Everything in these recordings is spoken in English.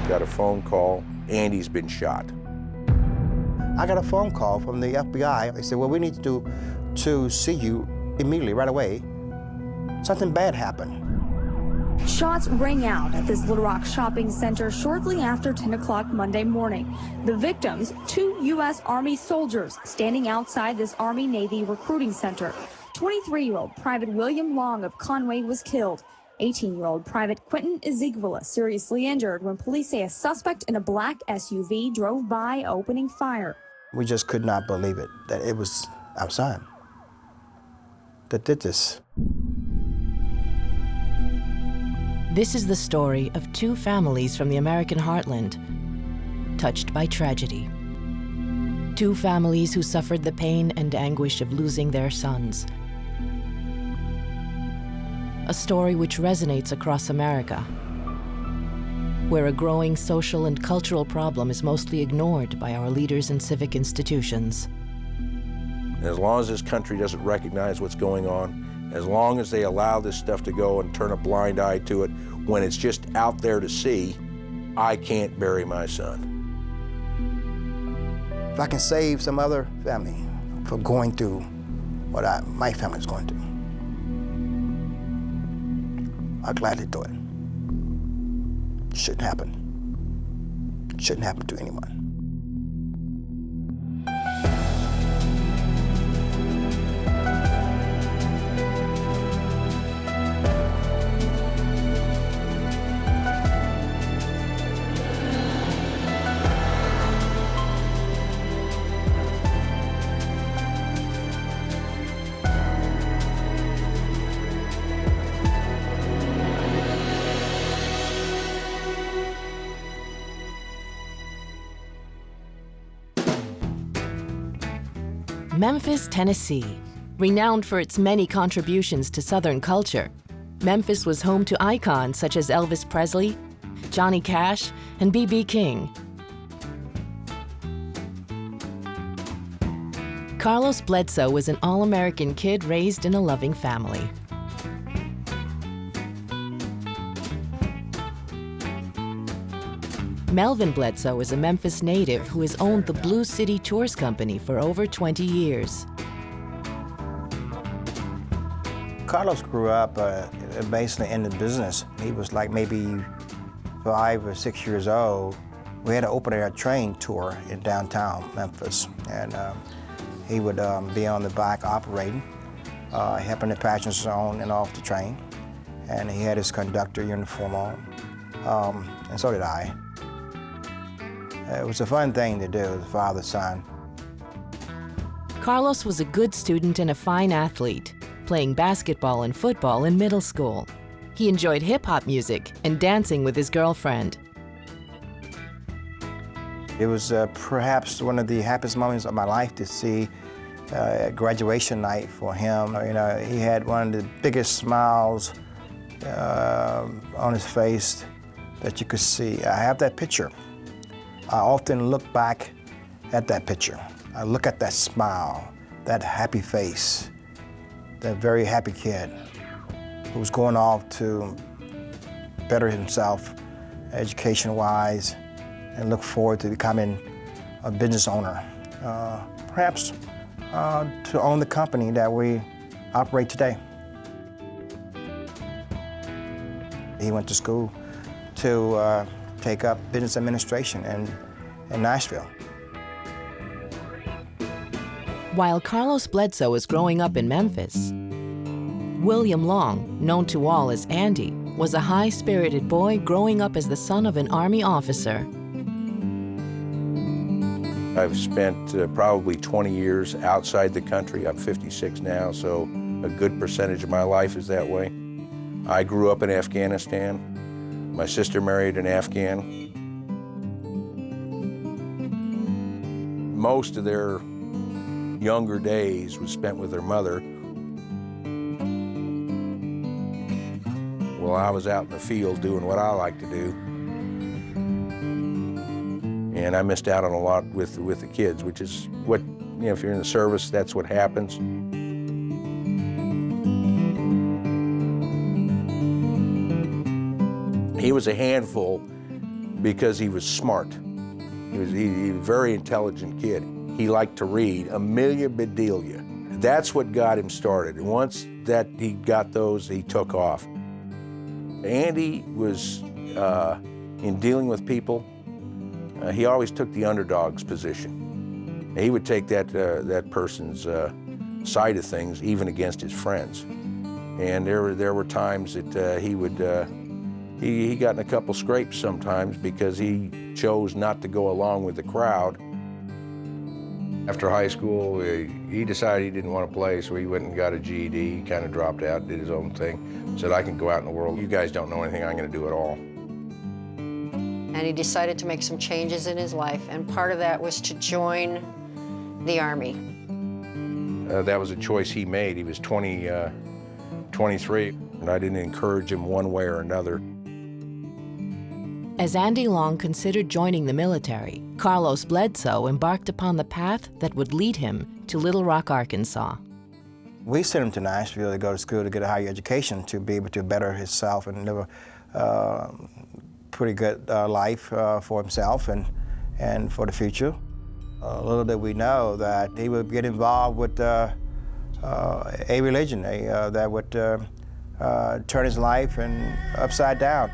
got a phone call, Andy's been shot. I got a phone call from the FBI. They said, well, we need to see you immediately, right away. Something bad happened. Shots rang out at this Little Rock shopping center shortly after 10 o'clock Monday morning. The victims, 2 U.S. Army soldiers standing outside this Army-Navy recruiting center. 23-year-old Private William Long of Conway was killed. 18-year-old Private Quentin Ezequiel seriously injured when police say a suspect in a black SUV drove by opening fire. We just could not believe it, that it was our son that did this. This is the story of 2 families from the American heartland, touched by tragedy. 2 families who suffered the pain and anguish of losing their sons. A story which resonates across America, where a growing social and cultural problem is mostly ignored by our leaders and civic institutions. As long as this country doesn't recognize what's going on, as long as they allow this stuff to go and turn a blind eye to it when it's just out there to see, I can't bury my son. If I can save some other family from going through what my family's going through, I'll gladly do it. Shouldn't happen. Shouldn't happen to anyone. Memphis, Tennessee. Renowned for its many contributions to Southern culture, Memphis was home to icons such as Elvis Presley, Johnny Cash, and B.B. King. Carlos Bledsoe was an all-American kid raised in a loving family. Melvin Bledsoe is a Memphis native who has owned the Blue City Tours Company for over 20 years. Carlos grew up basically in the business. He was like maybe 5 or 6 years old. We had an open-air train tour in downtown Memphis, and he would be on the back operating, helping the passengers on and off the train. And he had his conductor uniform on, and so did I. It was a fun thing to do as father-son. Carlos was a good student and a fine athlete, playing basketball and football in middle school. He enjoyed hip-hop music and dancing with his girlfriend. It was perhaps one of the happiest moments of my life to see graduation night for him. You know, he had one of the biggest smiles on his face that you could see. I have that picture. I often look back at that picture. I look at that smile, that happy face, that very happy kid who was going off to better himself education-wise and look forward to becoming a business owner, perhaps to own the company that we operate today. He went to school to take up business administration in Nashville. While Carlos Bledsoe was growing up in Memphis, William Long, known to all as Andy, was a high-spirited boy growing up as the son of an Army officer. I've spent probably 20 years outside the country. I'm 56 now, so a good percentage of my life is that way. I grew up in Afghanistan. My sister married an Afghan. Most of their younger days was spent with their mother. Well, I was out in the field doing what I like to do. And I missed out on a lot with the kids, which is what, you know, if you're in the service, that's what happens. He was a handful because he was smart. He was a very intelligent kid. He liked to read, Amelia Bedelia. That's what got him started. And once that he got those, he took off. Andy was, in dealing with people, he always took the underdog's position. He would take that person's side of things, even against his friends. And there were times that he got in a couple scrapes sometimes because he chose not to go along with the crowd. After high school, he decided he didn't want to play, so he went and got a GED. He kind of dropped out, did his own thing, said, I can go out in the world. You guys don't know anything I'm going to do at all. And he decided to make some changes in his life, and part of that was to join the Army. That was a choice he made. He was 23, and I didn't encourage him one way or another. As Andy Long considered joining the military, Carlos Bledsoe embarked upon the path that would lead him to Little Rock, Arkansas. We sent him to Nashville to go to school to get a higher education, to be able to better himself and live a pretty good life for himself and for the future. Little did we know that he would get involved with a religion that would turn his life upside down.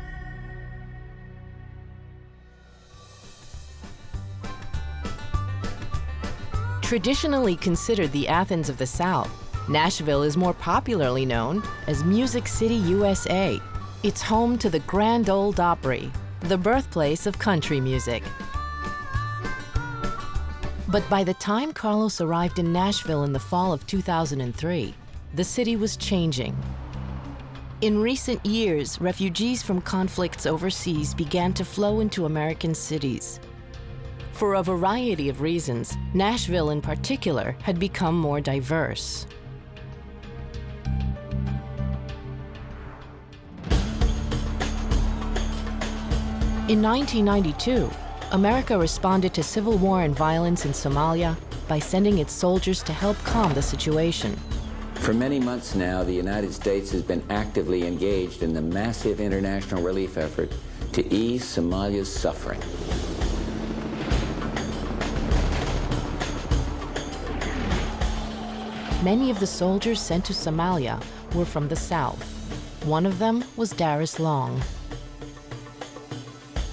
Traditionally considered the Athens of the South, Nashville is more popularly known as Music City, USA. It's home to the Grand Ole Opry, the birthplace of country music. But by the time Carlos arrived in Nashville in the fall of 2003, the city was changing. In recent years, refugees from conflicts overseas began to flow into American cities. For a variety of reasons, Nashville in particular had become more diverse. In 1992, America responded to civil war and violence in Somalia by sending its soldiers to help calm the situation. For many months now, the United States has been actively engaged in the massive international relief effort to ease Somalia's suffering. Many of the soldiers sent to Somalia were from the South. One of them was Daris Long.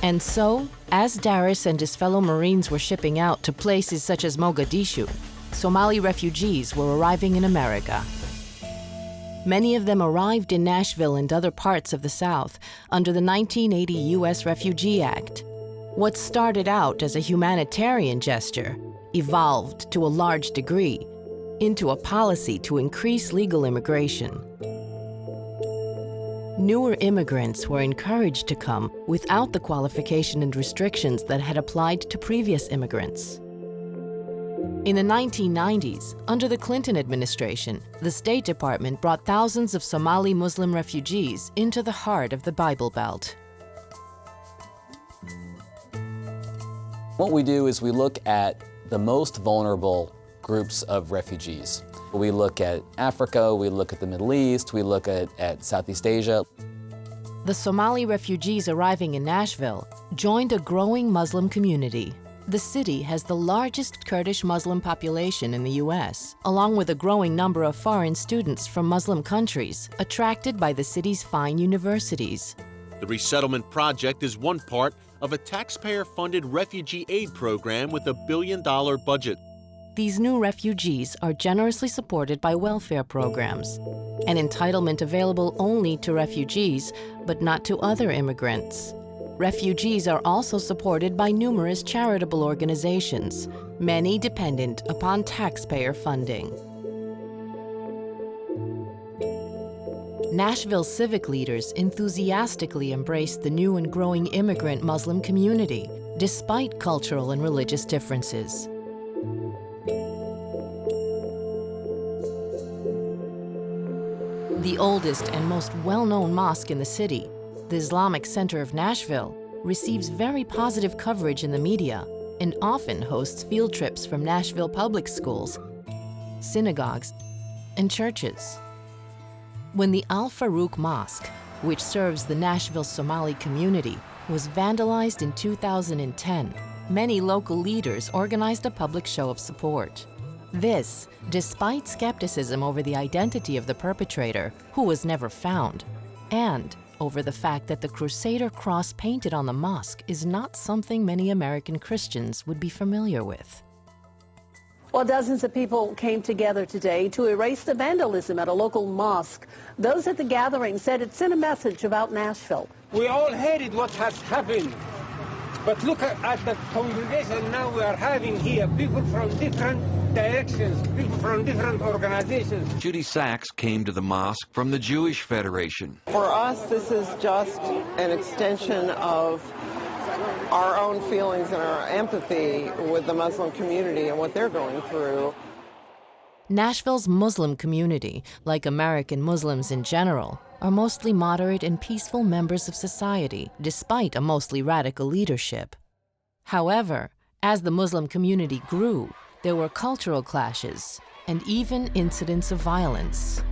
And so, as Daris and his fellow Marines were shipping out to places such as Mogadishu, Somali refugees were arriving in America. Many of them arrived in Nashville and other parts of the South under the 1980 U.S. Refugee Act. What started out as a humanitarian gesture evolved to a large degree into a policy to increase legal immigration. Newer immigrants were encouraged to come without the qualification and restrictions that had applied to previous immigrants. In the 1990s, under the Clinton administration, the State Department brought thousands of Somali Muslim refugees into the heart of the Bible Belt. What we do is we look at the most vulnerable groups of refugees. We look at Africa, we look at the Middle East, we look at Southeast Asia. The Somali refugees arriving in Nashville joined a growing Muslim community. The city has the largest Kurdish Muslim population in the U.S., along with a growing number of foreign students from Muslim countries attracted by the city's fine universities. The resettlement project is one part of a taxpayer-funded refugee aid program with a $1 billion budget. These new refugees are generously supported by welfare programs, an entitlement available only to refugees, but not to other immigrants. Refugees are also supported by numerous charitable organizations, many dependent upon taxpayer funding. Nashville civic leaders enthusiastically embraced the new and growing immigrant Muslim community, despite cultural and religious differences. The oldest and most well-known mosque in the city, the Islamic Center of Nashville, receives very positive coverage in the media and often hosts field trips from Nashville public schools, synagogues, and churches. When the Al Farouk Mosque, which serves the Nashville Somali community, was vandalized in 2010, many local leaders organized a public show of support. This, despite skepticism over the identity of the perpetrator, who was never found, and over the fact that the Crusader cross painted on the mosque is not something many American Christians would be familiar with. Well, dozens of people came together today to erase the vandalism at a local mosque. Those at the gathering said it sent a message about Nashville. We all hated what has happened. But look at the congregation now we are having here. People from different directions, people from different organizations. Judy Sachs came to the mosque from the Jewish Federation. For us, this is just an extension of our own feelings and our empathy with the Muslim community and what they're going through. Nashville's Muslim community, like American Muslims in general, are mostly moderate and peaceful members of society, despite a mostly radical leadership. However, as the Muslim community grew, there were cultural clashes and even incidents of violence.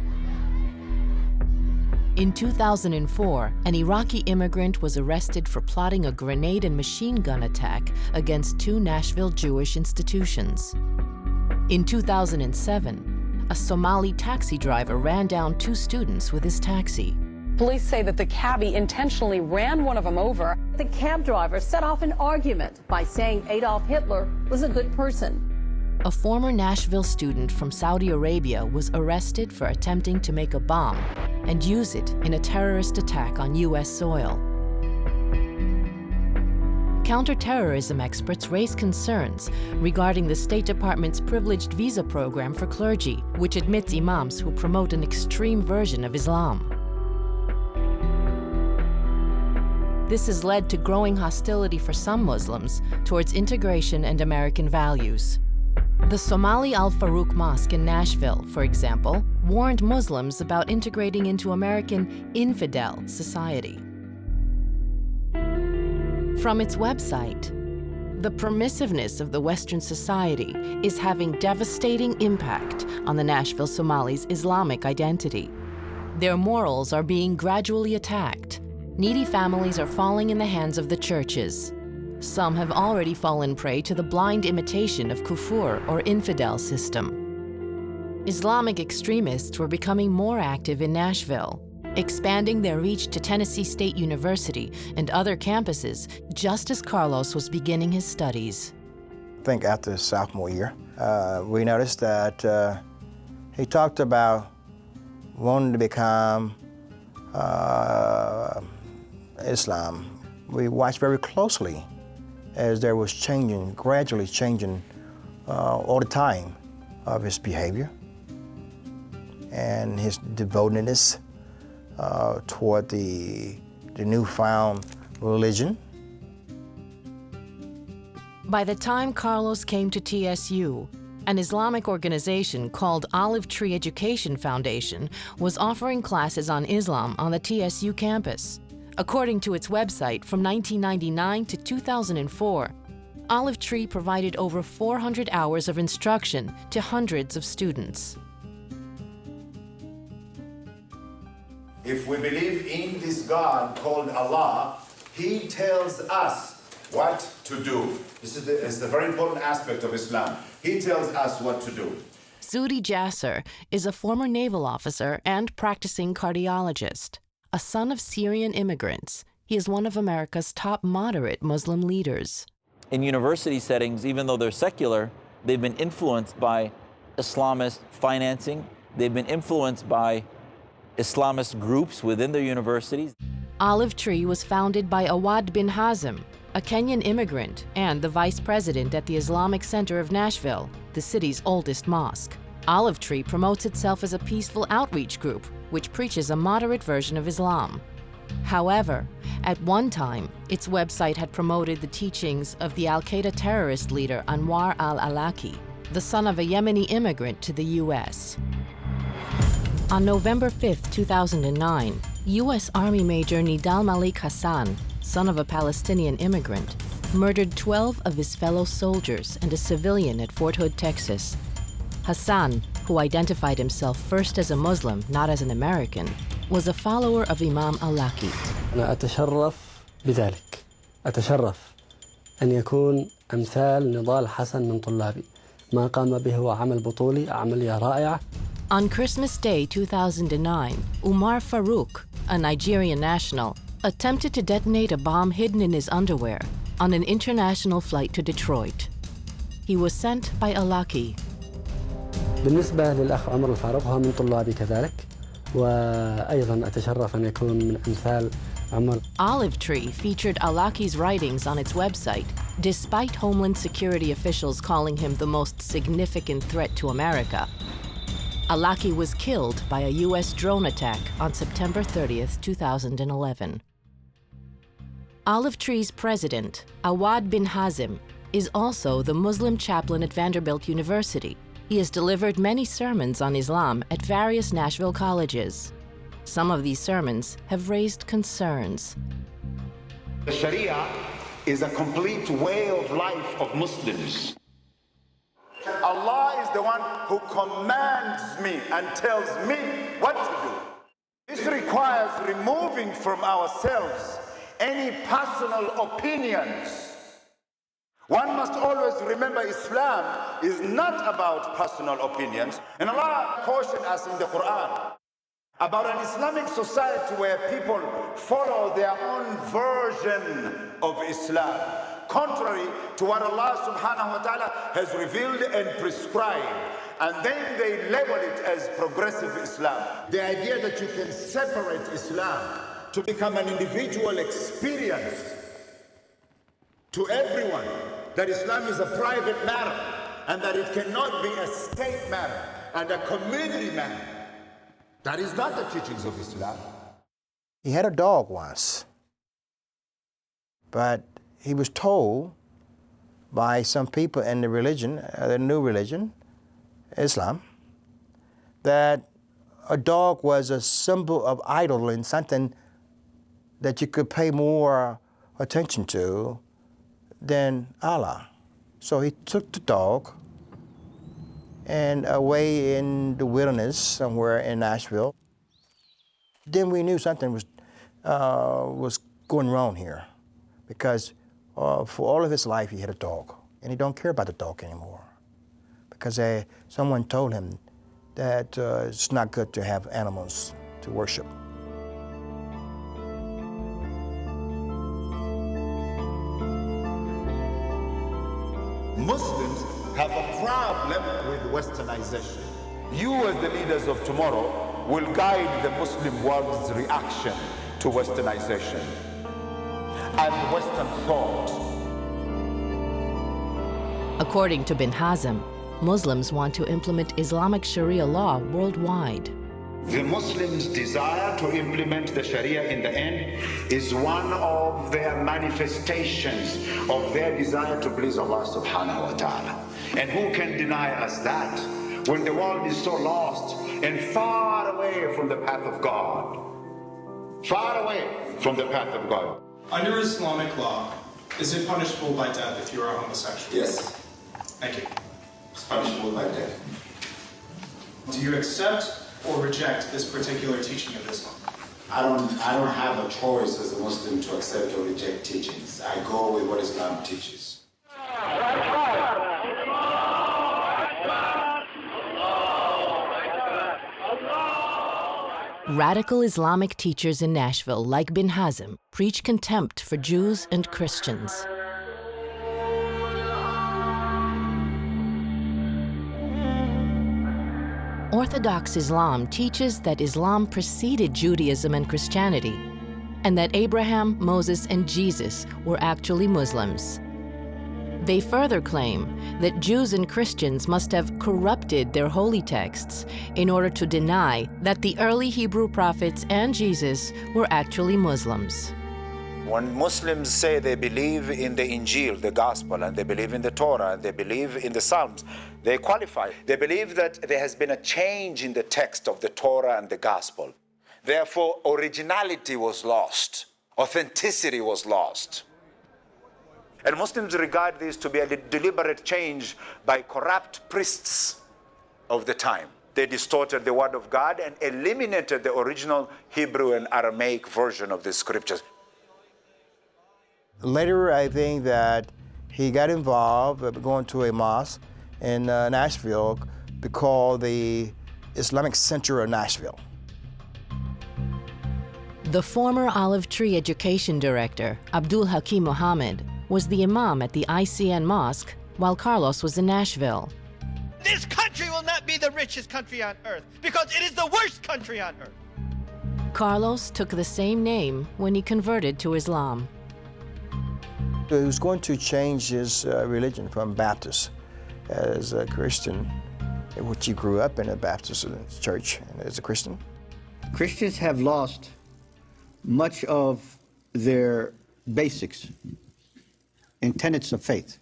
In 2004, an Iraqi immigrant was arrested for plotting a grenade and machine gun attack against 2 Nashville Jewish institutions. In 2007, a Somali taxi driver ran down 2 students with his taxi. Police say that the cabbie intentionally ran one of them over. The cab driver set off an argument by saying Adolf Hitler was a good person. A former Nashville student from Saudi Arabia was arrested for attempting to make a bomb and use it in a terrorist attack on U.S. soil. Counterterrorism experts raise concerns regarding the State Department's privileged visa program for clergy, which admits imams who promote an extreme version of Islam. This has led to growing hostility for some Muslims towards integration and American values. The Somali Al Farouk Mosque in Nashville, for example, warned Muslims about integrating into American infidel society. From its website, the permissiveness of the Western society is having devastating impact on the Nashville Somalis' Islamic identity. Their morals are being gradually attacked. Needy families are falling in the hands of the churches. Some have already fallen prey to the blind imitation of kufur or infidel system. Islamic extremists were becoming more active in Nashville, expanding their reach to Tennessee State University and other campuses just as Carlos was beginning his studies. I think after his sophomore year, we noticed that he talked about wanting to become Islam. We watched very closely as there was changing, gradually changing all the time of his behavior and his devotedness toward the newfound religion. By the time Carlos came to TSU, an Islamic organization called Olive Tree Education Foundation was offering classes on Islam on the TSU campus. According to its website, from 1999 to 2004, Olive Tree provided over 400 hours of instruction to hundreds of students. If we believe in this God called Allah, He tells us what to do. This is the very important aspect of Islam. He tells us what to do. Sudi Jasser is a former naval officer and practicing cardiologist. A son of Syrian immigrants, he is one of America's top moderate Muslim leaders. In university settings, even though they're secular, they've been influenced by Islamist financing. They've been influenced by Islamist groups within their universities. Olive Tree was founded by Awad bin Hazm, a Kenyan immigrant and the vice president at the Islamic Center of Nashville, the city's oldest mosque. Olive Tree promotes itself as a peaceful outreach group which preaches a moderate version of Islam. However, at one time, its website had promoted the teachings of the Al-Qaeda terrorist leader Anwar al-Awlaki, the son of a Yemeni immigrant to the U.S. On November 5, 2009, U.S. Army Major Nidal Malik Hassan, son of a Palestinian immigrant, murdered 12 of his fellow soldiers and a civilian at Fort Hood, Texas. Hassan, who identified himself first as a Muslim, not as an American, was a follower of Imam Awlaki. أنا أتشرف بذلك أتشرف أن يكون أمثال نضال حسن من طلابي. ما قام به هو عمل بطولي، عملية رائعة. On Christmas Day 2009, Umar Farouk, a Nigerian national, attempted to detonate a bomb hidden in his underwear on an international flight to Detroit. He was sent by Alaki. بالنسبة للأخ عمر الفاروق هو من طلابي كذلك، وأيضا أتشرف أن يكون من أمثال عمر. Olive Tree featured Alaki's writings on its website, despite Homeland Security officials calling him the most significant threat to America. Alaki was killed by a U.S. drone attack on September 30th, 2011. Olive Tree's president, Awad bin Hazim, is also the Muslim chaplain at Vanderbilt University. He has delivered many sermons on Islam at various Nashville colleges. Some of these sermons have raised concerns. The Sharia is a complete way of life of Muslims. Allah is the one who commands me and tells me what to do. This requires removing from ourselves any personal opinions. One must always remember Islam is not about personal opinions. And Allah cautioned us in the Quran about an Islamic society where people follow their own version of Islam, contrary to what Allah subhanahu wa ta'ala has revealed and prescribed. And then they label it as progressive Islam. The idea that you can separate Islam to become an individual experience to everyone, that Islam is a private matter and that it cannot be a state matter and a community matter. That is not the teachings of Islam. He had a dog once, but he was told by some people in the religion, the new religion, Islam, that a dog was a symbol of idol and something that you could pay more attention to than Allah. So he took the dog and away in the wilderness somewhere in Nashville. Then we knew something was going wrong here, because for all of his life he had a dog, and he don't care about the dog anymore, because someone told him that it's not good to have animals to worship. Muslims have a problem with westernization. You as the leaders of tomorrow will guide the Muslim world's reaction to westernization and Western thought. According to bin Hazm, Muslims want to implement Islamic Sharia law worldwide. The Muslims' desire to implement the Sharia in the end is one of their manifestations of their desire to please Allah subhanahu wa ta'ala. And who can deny us that when the world is so lost and far away from the path of God? Far away from the path of God. Under Islamic law, is it punishable by death if you are homosexual? Yes. Thank you. It's punishable by death. Do you accept or reject this particular teaching of Islam? I don't have a choice as a Muslim to accept or reject teachings. I go with what Islam teaches. Radical Islamic teachers in Nashville, like bin Hazm, preach contempt for Jews and Christians. Orthodox Islam teaches that Islam preceded Judaism and Christianity, and that Abraham, Moses, and Jesus were actually Muslims. They further claim that Jews and Christians must have corrupted their holy texts in order to deny that the early Hebrew prophets and Jesus were actually Muslims. When Muslims say they believe in the Injil, the Gospel, and they believe in the Torah, and they believe in the Psalms, they qualify. They believe that there has been a change in the text of the Torah and the Gospel. Therefore, originality was lost. Authenticity was lost. And Muslims regard this to be a deliberate change by corrupt priests of the time. They distorted the Word of God and eliminated the original Hebrew and Aramaic version of the Scriptures. Later, I think that he got involved going to a mosque in Nashville called the Islamic Center of Nashville. The former Olive Tree Education Director, Abdul Hakim Mohammed, was the imam at the ICN Mosque while Carlos was in Nashville. This country will not be the richest country on earth because it is the worst country on earth. Carlos took the same name when he converted to Islam. He was going to change his religion from Baptist as a Christian, which he grew up in a Baptist church as a Christian. Christians have lost much of their basics and tenets of faith.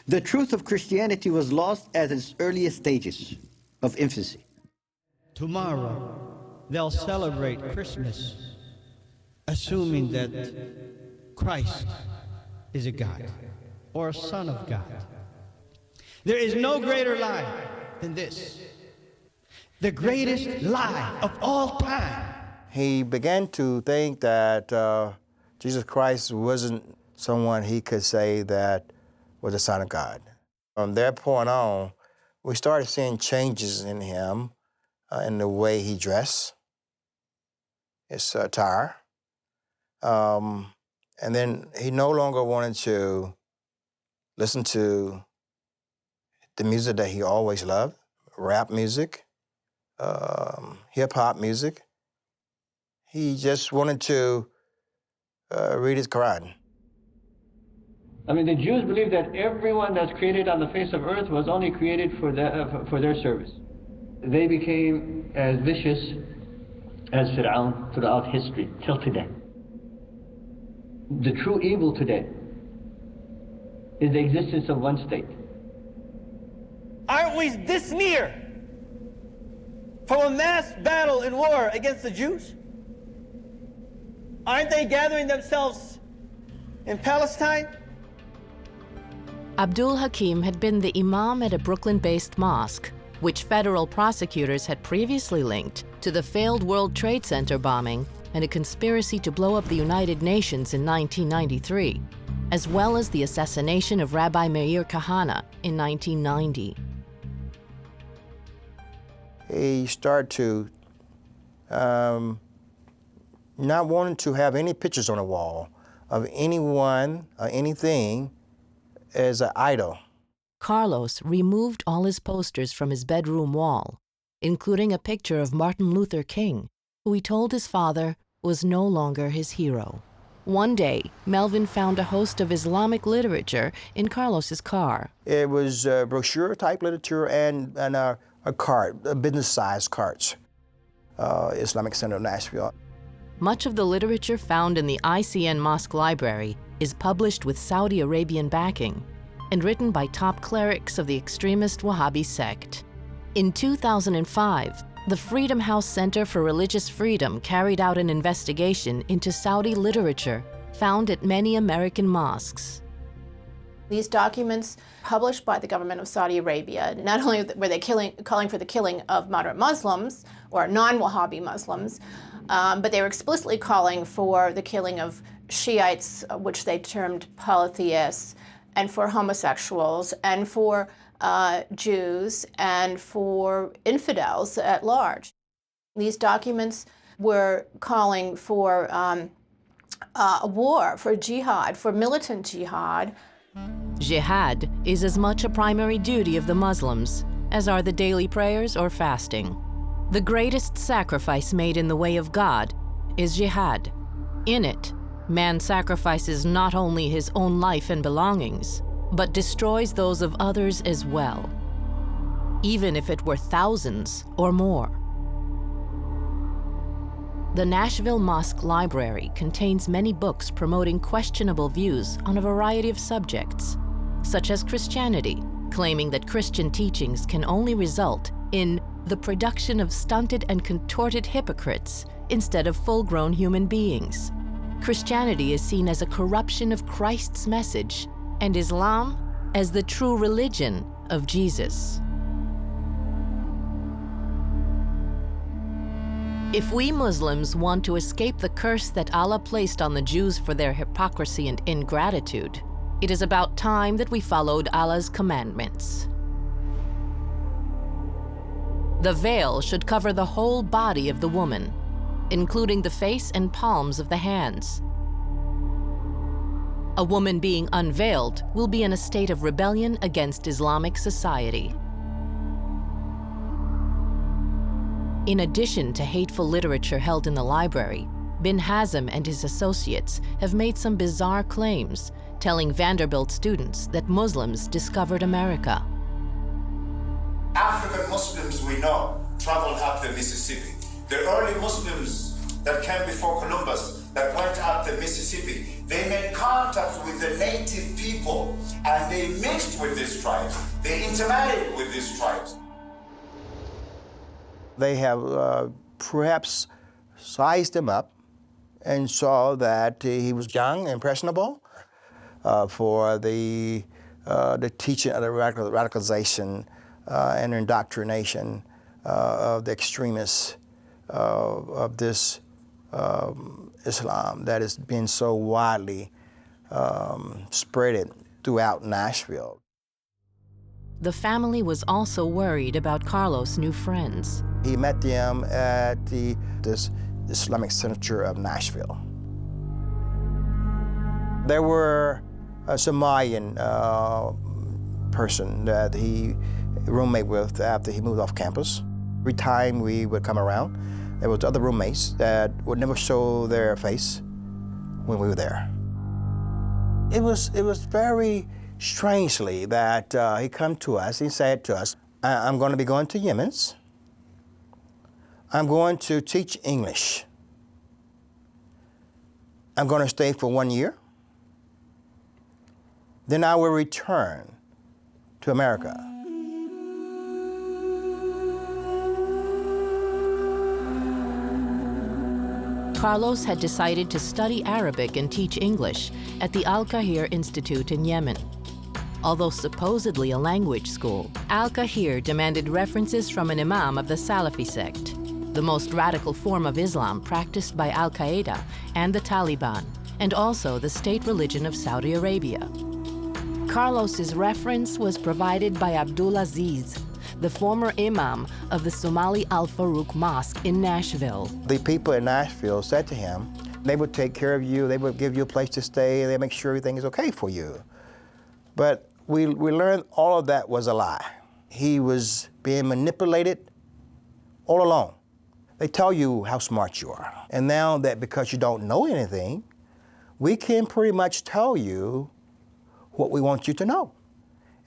The truth of Christianity was lost at its earliest stages of infancy. Tomorrow, they'll celebrate Christmas, assuming that Christ is a God or a son of God. There is no greater lie than this. The greatest lie of all time. He began to think that Jesus Christ wasn't someone he could say that was the Son of God. From that point on, we started seeing changes in him, in the way he dressed, his attire. And then he no longer wanted to listen to the music that he always loved, rap music, hip-hop music. He just wanted to read his Quran. I mean, the Jews believe that everyone that's created on the face of earth was only created for their service. They became as vicious as Fir'aun throughout history, till today. The true evil today is the existence of one state. Aren't we this near from a mass battle and war against the Jews? Aren't they gathering themselves in Palestine? Abdul Hakim had been the imam at a Brooklyn-based mosque, which federal prosecutors had previously linked to the failed World Trade Center bombing and a conspiracy to blow up the United Nations in 1993, as well as the assassination of Rabbi Meir Kahane in 1990. He started to not wanting to have any pictures on the wall of anyone or anything as an idol. Carlos removed all his posters from his bedroom wall, including a picture of Martin Luther King, who he told his father was no longer his hero. One day, Melvin found a host of Islamic literature in Carlos's car. It was brochure-type literature and a cart, business-sized carts, Islamic Center of Nashville. Much of the literature found in the ICN Mosque Library is published with Saudi Arabian backing and written by top clerics of the extremist Wahhabi sect. In 2005, the Freedom House Center for Religious Freedom carried out an investigation into Saudi literature found at many American mosques. These documents published by the government of Saudi Arabia, not only were they calling for the killing of moderate Muslims or non-Wahhabi Muslims, but they were explicitly calling for the killing of Shiites, which they termed polytheists, and for homosexuals, and for Jews, and for infidels at large. These documents were calling for a war, for jihad, for militant jihad. Jihad is as much a primary duty of the Muslims as are the daily prayers or fasting. The greatest sacrifice made in the way of God is jihad. In it, man sacrifices not only his own life and belongings, but destroys those of others as well, even if it were thousands or more. The Nashville Mosque Library contains many books promoting questionable views on a variety of subjects, such as Christianity, claiming that Christian teachings can only result in the production of stunted and contorted hypocrites instead of full-grown human beings. Christianity is seen as a corruption of Christ's message, and Islam as the true religion of Jesus. If we Muslims want to escape the curse that Allah placed on the Jews for their hypocrisy and ingratitude, it is about time that we followed Allah's commandments. The veil should cover the whole body of the woman, including the face and palms of the hands. A woman being unveiled will be in a state of rebellion against Islamic society. In addition to hateful literature held in the library, Bin Hazm and his associates have made some bizarre claims, telling Vanderbilt students that Muslims discovered America. African Muslims we know traveled up the Mississippi. The early Muslims that came before Columbus, that went up the Mississippi, they made contact with the native people and they mixed with these tribes. They intermarried with these tribes. They have perhaps sized him up and saw that he was young, impressionable for the teaching of the radicalization and indoctrination of the extremists of this Islam that has been so widely spread throughout Nashville. The family was also worried about Carlos' new friends. He met them at this Islamic Center of Nashville. There were a Somalian person that he roommate with after he moved off campus. Every time we would come around, there was other roommates that would never show their face when we were there. It was very strangely that he come to us, he said to us, I'm going to be going to Yemen. I'm going to teach English. I'm going to stay for 1 year. Then I will return to America. Carlos had decided to study Arabic and teach English at the Al-Kahir Institute in Yemen. Although supposedly a language school, Al-Kahir demanded references from an imam of the Salafi sect, the most radical form of Islam practiced by Al-Qaeda and the Taliban, and also the state religion of Saudi Arabia. Carlos's reference was provided by Abdul Aziz, the former imam of the Somali Al-Farouk Mosque in Nashville. The people in Nashville said to him, they would take care of you, they would give you a place to stay, they make sure everything is okay for you. But we learned all of that was a lie. He was being manipulated all along. They tell you how smart you are. And now that because you don't know anything, we can pretty much tell you what we want you to know.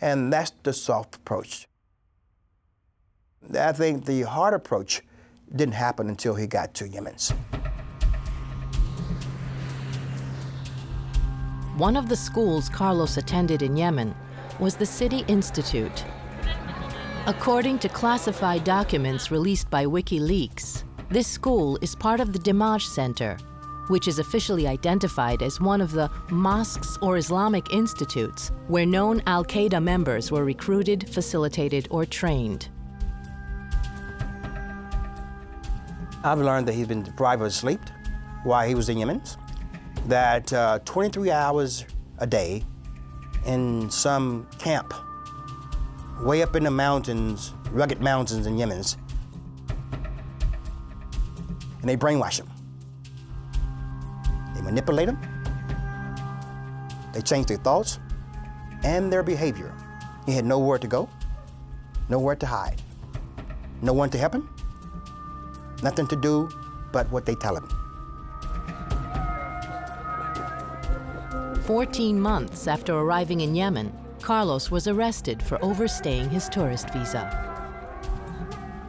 And that's the soft approach. I think the hard approach didn't happen until he got to Yemen. One of the schools Carlos attended in Yemen was the City Institute. According to classified documents released by WikiLeaks, this school is part of the Dimaj Center, which is officially identified as one of the mosques or Islamic institutes where known Al-Qaeda members were recruited, facilitated, or trained. I've learned that he's been deprived of sleep while he was in Yemen, that 23 hours a day in some camp way up in the mountains, rugged mountains in Yemen, and they brainwash him. They manipulate him, they change their thoughts and their behavior. He had nowhere to go, nowhere to hide, no one to help him, nothing to do but what they tell him. 14 months after arriving in Yemen, Carlos was arrested for overstaying his tourist visa.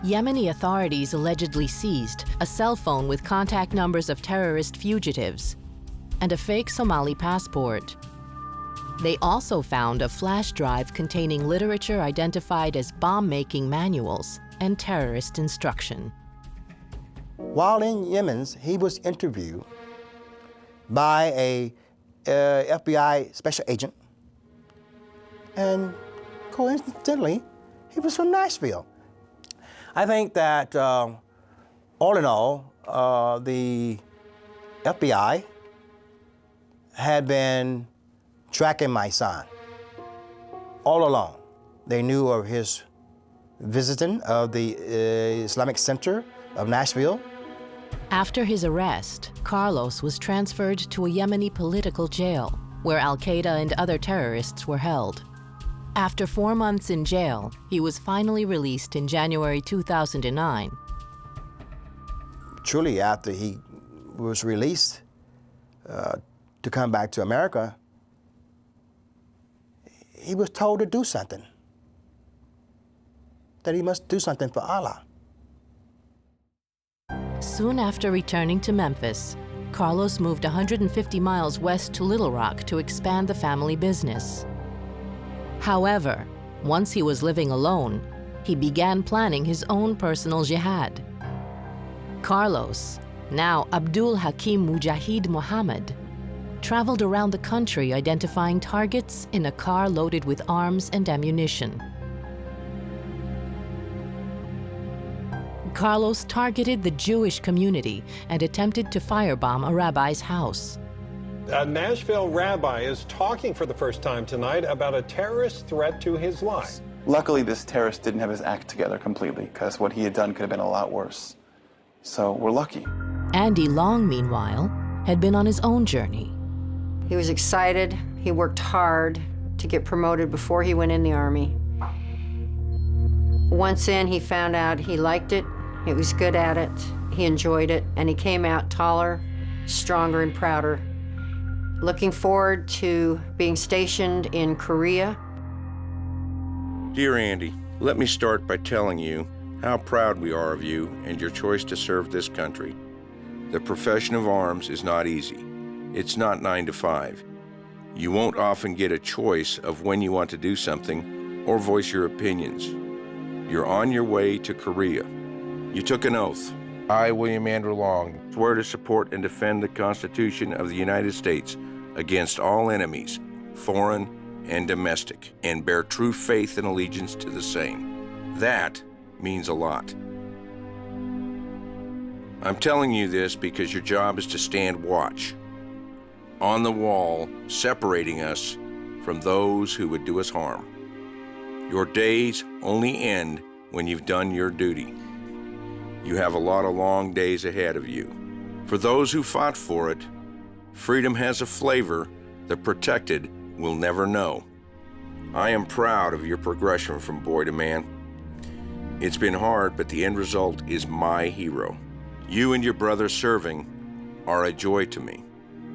Yemeni authorities allegedly seized a cell phone with contact numbers of terrorist fugitives and a fake Somali passport. They also found a flash drive containing literature identified as bomb-making manuals and terrorist instruction. While in Yemen, he was interviewed by a FBI special agent, and coincidentally, he was from Nashville. I think that All in all, the FBI had been tracking my son all along. They knew of his visiting of the Islamic Center of Nashville. After his arrest, Carlos was transferred to a Yemeni political jail where Al-Qaeda and other terrorists were held. After 4 months in jail, he was finally released in January 2009. Truly, after he was released to come back to America, he was told to do something, that he must do something for Allah. Soon after returning to Memphis, Carlos moved 150 miles west to Little Rock to expand the family business. However, once he was living alone, he began planning his own personal jihad. Carlos, now Abdul Hakim Mujahid Muhammad, traveled around the country identifying targets in a car loaded with arms and ammunition. Carlos targeted the Jewish community and attempted to firebomb a rabbi's house. A Nashville rabbi is talking for the first time tonight about a terrorist threat to his life. Luckily, this terrorist didn't have his act together completely, because what he had done could have been a lot worse. So we're lucky. Andy Long, meanwhile, had been on his own journey. He was excited. He worked hard to get promoted before he went in the Army. Once in, he found out he liked it, he was good at it, he enjoyed it, and he came out taller, stronger, and prouder. Looking forward to being stationed in Korea. Dear Andy, let me start by telling you how proud we are of you and your choice to serve this country. The profession of arms is not easy. It's not 9 to 5. You won't often get a choice of when you want to do something or voice your opinions. You're on your way to Korea. You took an oath. I, William Andrew Long, swear to support and defend the Constitution of the United States against all enemies, foreign and domestic, and bear true faith and allegiance to the same. That means a lot. I'm telling you this because your job is to stand watch, on the wall, separating us from those who would do us harm. Your days only end when you've done your duty. You have a lot of long days ahead of you. For those who fought for it, freedom has a flavor the protected will never know. I am proud of your progression from boy to man. It's been hard, but the end result is my hero. You and your brother serving are a joy to me.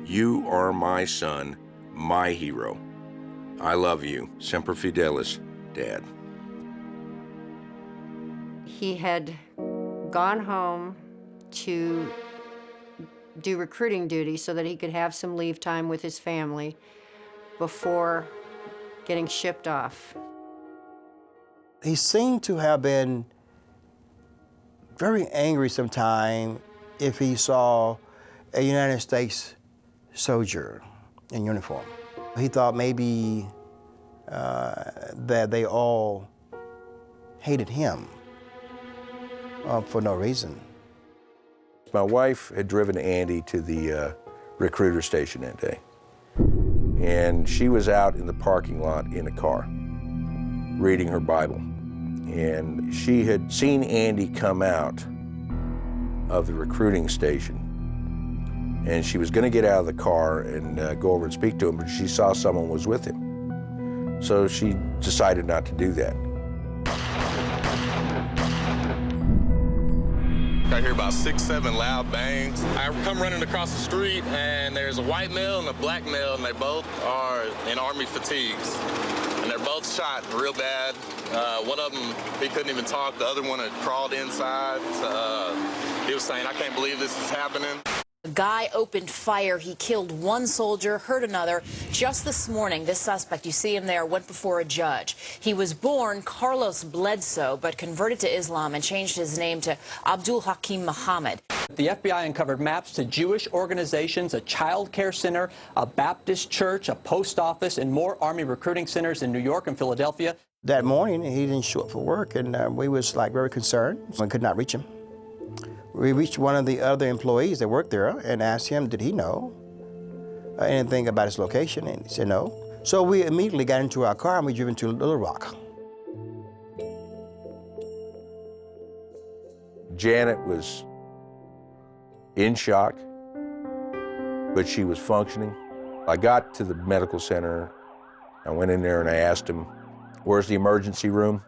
You are my son, my hero. I love you. Semper Fidelis, Dad. He had gone home to do recruiting duty so that he could have some leave time with his family before getting shipped off. He seemed to have been very angry sometime if he saw a United States soldier in uniform. He thought maybe that they all hated him for no reason. My wife had driven Andy to the recruiter station that day, and she was out in the parking lot in a car reading her Bible, and she had seen Andy come out of the recruiting station, and she was going to get out of the car and go over and speak to him, but she saw someone was with him, so she decided not to do that. I hear about 6, 7 loud bangs. I come running across the street, and there's a white male and a black male, and they both are in Army fatigues. And they're both shot real bad. One of them, he couldn't even talk. The other one had crawled inside. He was saying, "I can't believe this is happening." A guy opened fire. He killed one soldier, hurt another. Just this morning, this suspect, you see him there, went before a judge. He was born Carlos Bledsoe, but converted to Islam and changed his name to Abdul Hakim Muhammad. The FBI uncovered maps to Jewish organizations, a child care center, a Baptist church, a post office, and more Army recruiting centers in New York and Philadelphia. That morning, he didn't show up for work, and we was like very concerned. We could not reach him. We reached one of the other employees that worked there and asked him, did he know anything about his location? And he said no. So we immediately got into our car and we drove into Little Rock. Janet was in shock, but she was functioning. I got to the medical center. I went in there and I asked them, where's the emergency room?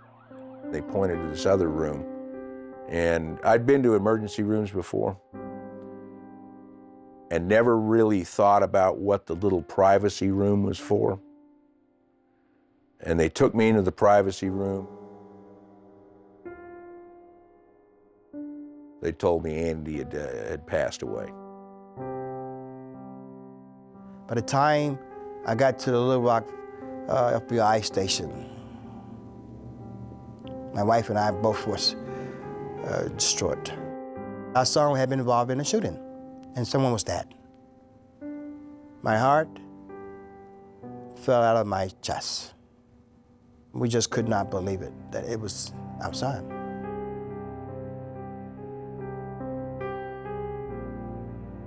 They pointed to this other room. And I'd been to emergency rooms before and never really thought about what the little privacy room was for. And they took me into the privacy room. They told me Andy had passed away. By the time I got to the Little Rock FBI station, my wife and I both was distraught. Our son had been involved in a shooting, and someone was dead. My heart fell out of my chest. We just could not believe it, that it was our son.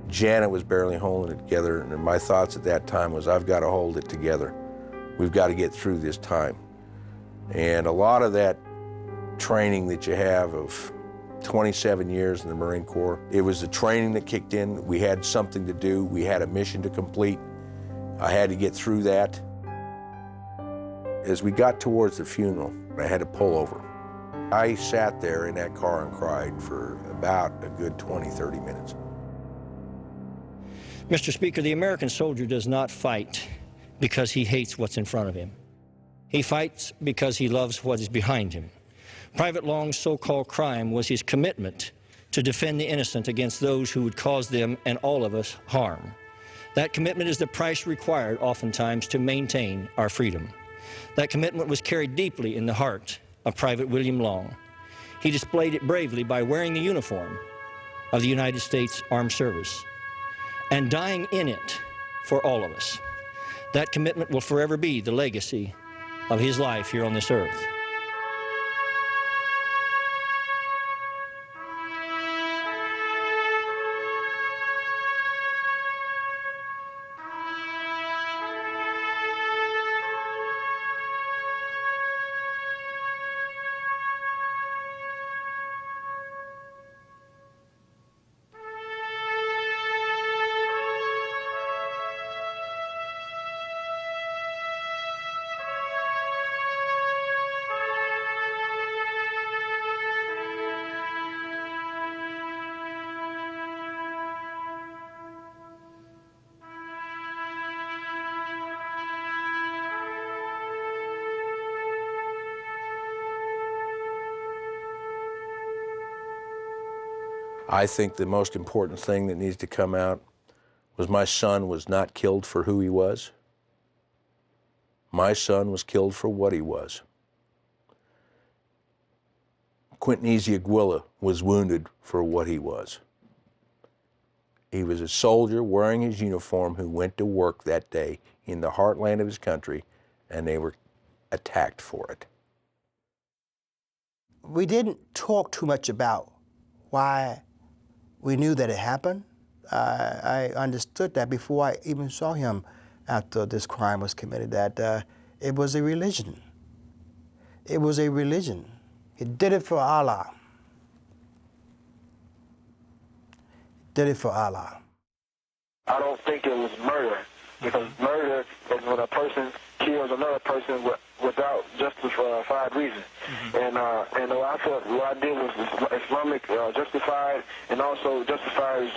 Janet was barely holding it together, and my thoughts at that time was, I've got to hold it together. We've got to get through this time. And a lot of that training that you have of 27 years in the Marine Corps, it was the training that kicked in. We had something to do. We had a mission to complete. I had to get through that. As we got towards the funeral, I had to pull over. I sat there in that car and cried for about a good 20, 30 minutes. Mr. Speaker, the American soldier does not fight because he hates what's in front of him. He fights because he loves what is behind him. Private Long's so-called crime was his commitment to defend the innocent against those who would cause them and all of us harm. That commitment is the price required oftentimes to maintain our freedom. That commitment was carried deeply in the heart of Private William Long. He displayed it bravely by wearing the uniform of the United States Armed Service and dying in it for all of us. That commitment will forever be the legacy of his life here on this earth. I think the most important thing that needs to come out was my son was not killed for who he was. My son was killed for what he was. Quentin Ezeaguilla was wounded for what he was. He was a soldier wearing his uniform who went to work that day in the heartland of his country, and they were attacked for it. We didn't talk too much about why we knew that it happened. I understood that before I even saw him after this crime was committed, that it was a religion. It was a religion. He did it for Allah. Did it for Allah. I don't think it was murder, because murder is when a person kills another person without justified reason. And I thought what I did was Islamic justified, and also justified,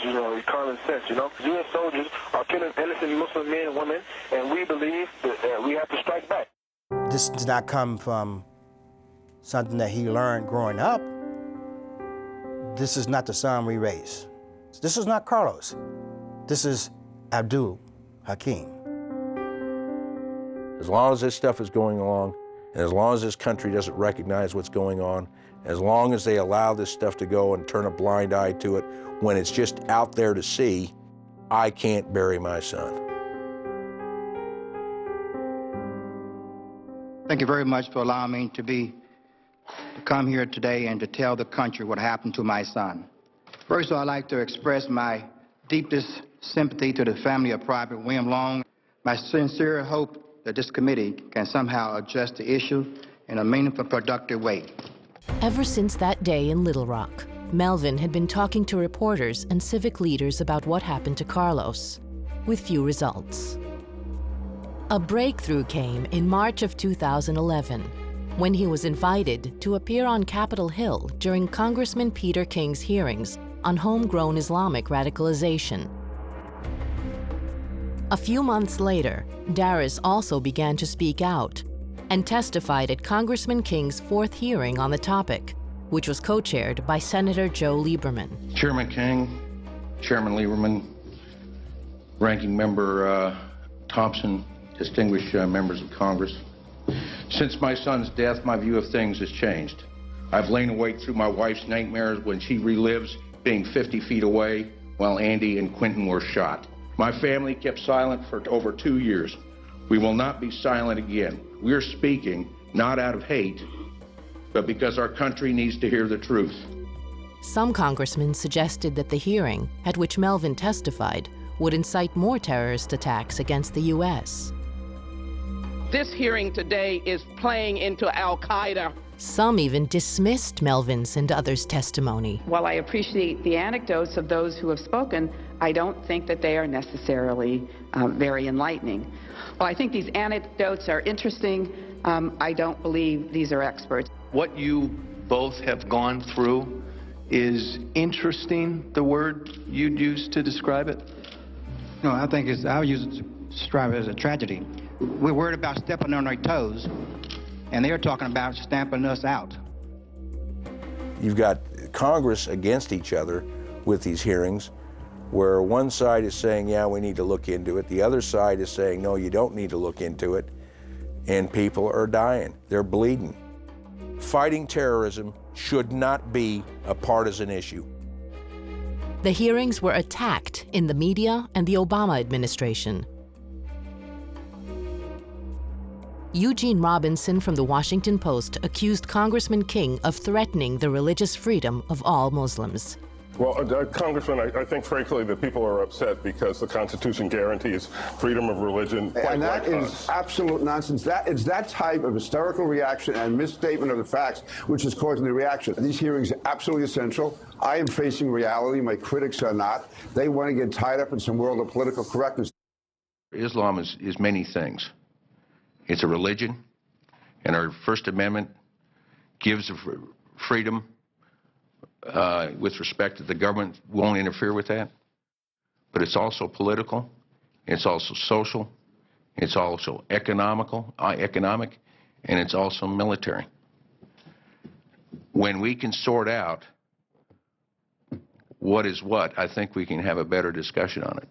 common sense. U.S. soldiers are killing innocent Muslim men and women, and we believe that we have to strike back. This did not come from something that he learned growing up. This is not the son we raised. This is not Carlos. This is Abdul Hakim. As long as this stuff is going along, and as long as this country doesn't recognize what's going on, as long as they allow this stuff to go and turn a blind eye to it when it's just out there to see, I can't bury my son. Thank you very much for allowing me to come here today and to tell the country what happened to my son. First of all, I'd like to express my deepest sympathy to the family of Private William Long. My sincere hope that this committee can somehow address the issue in a meaningful, productive way. Ever since that day in Little Rock, Melvin had been talking to reporters and civic leaders about what happened to Carlos, with few results. A breakthrough came in March of 2011, when he was invited to appear on Capitol Hill during Congressman Peter King's hearings on homegrown Islamic radicalization. A few months later, Daris also began to speak out and testified at Congressman King's fourth hearing on the topic, which was co-chaired by Senator Joe Lieberman. Chairman King, Chairman Lieberman, Ranking Member Thompson, distinguished members of Congress. Since my son's death, my view of things has changed. I've lain awake through my wife's nightmares when she relives being 50 feet away while Andy and Quentin were shot. My family kept silent for over 2 years. We will not be silent again. We're speaking not out of hate, but because our country needs to hear the truth. Some congressmen suggested that the hearing, at which Melvin testified, would incite more terrorist attacks against the U.S. This hearing today is playing into Al-Qaeda. Some even dismissed Melvin's and others' testimony. While I appreciate the anecdotes of those who have spoken, I don't think that they are necessarily very enlightening. While I think these anecdotes are interesting, I don't believe these are experts. What you both have gone through is interesting, the word you'd use to describe it? No, I think I would use it to describe it as a tragedy. We're worried about stepping on our toes, and they're talking about stamping us out. You've got Congress against each other with these hearings, where one side is saying, yeah, we need to look into it. The other side is saying, no, you don't need to look into it. And people are dying. They're bleeding. Fighting terrorism should not be a partisan issue. The hearings were attacked in the media and the Obama administration. Eugene Robinson from the Washington Post accused Congressman King of threatening the religious freedom of all Muslims. Well, Congressman, I think, frankly, that people are upset because the Constitution guarantees freedom of religion. And that is absolute nonsense. That is that type of hysterical reaction and misstatement of the facts which is causing the reaction. These hearings are absolutely essential. I am facing reality. My critics are not. They want to get tied up in some world of political correctness. Islam is many things. It's a religion, and our First Amendment gives freedom with respect to the government won't interfere with that. But it's also political, it's also social, it's also economic, and it's also military. When we can sort out what is what, I think we can have a better discussion on it.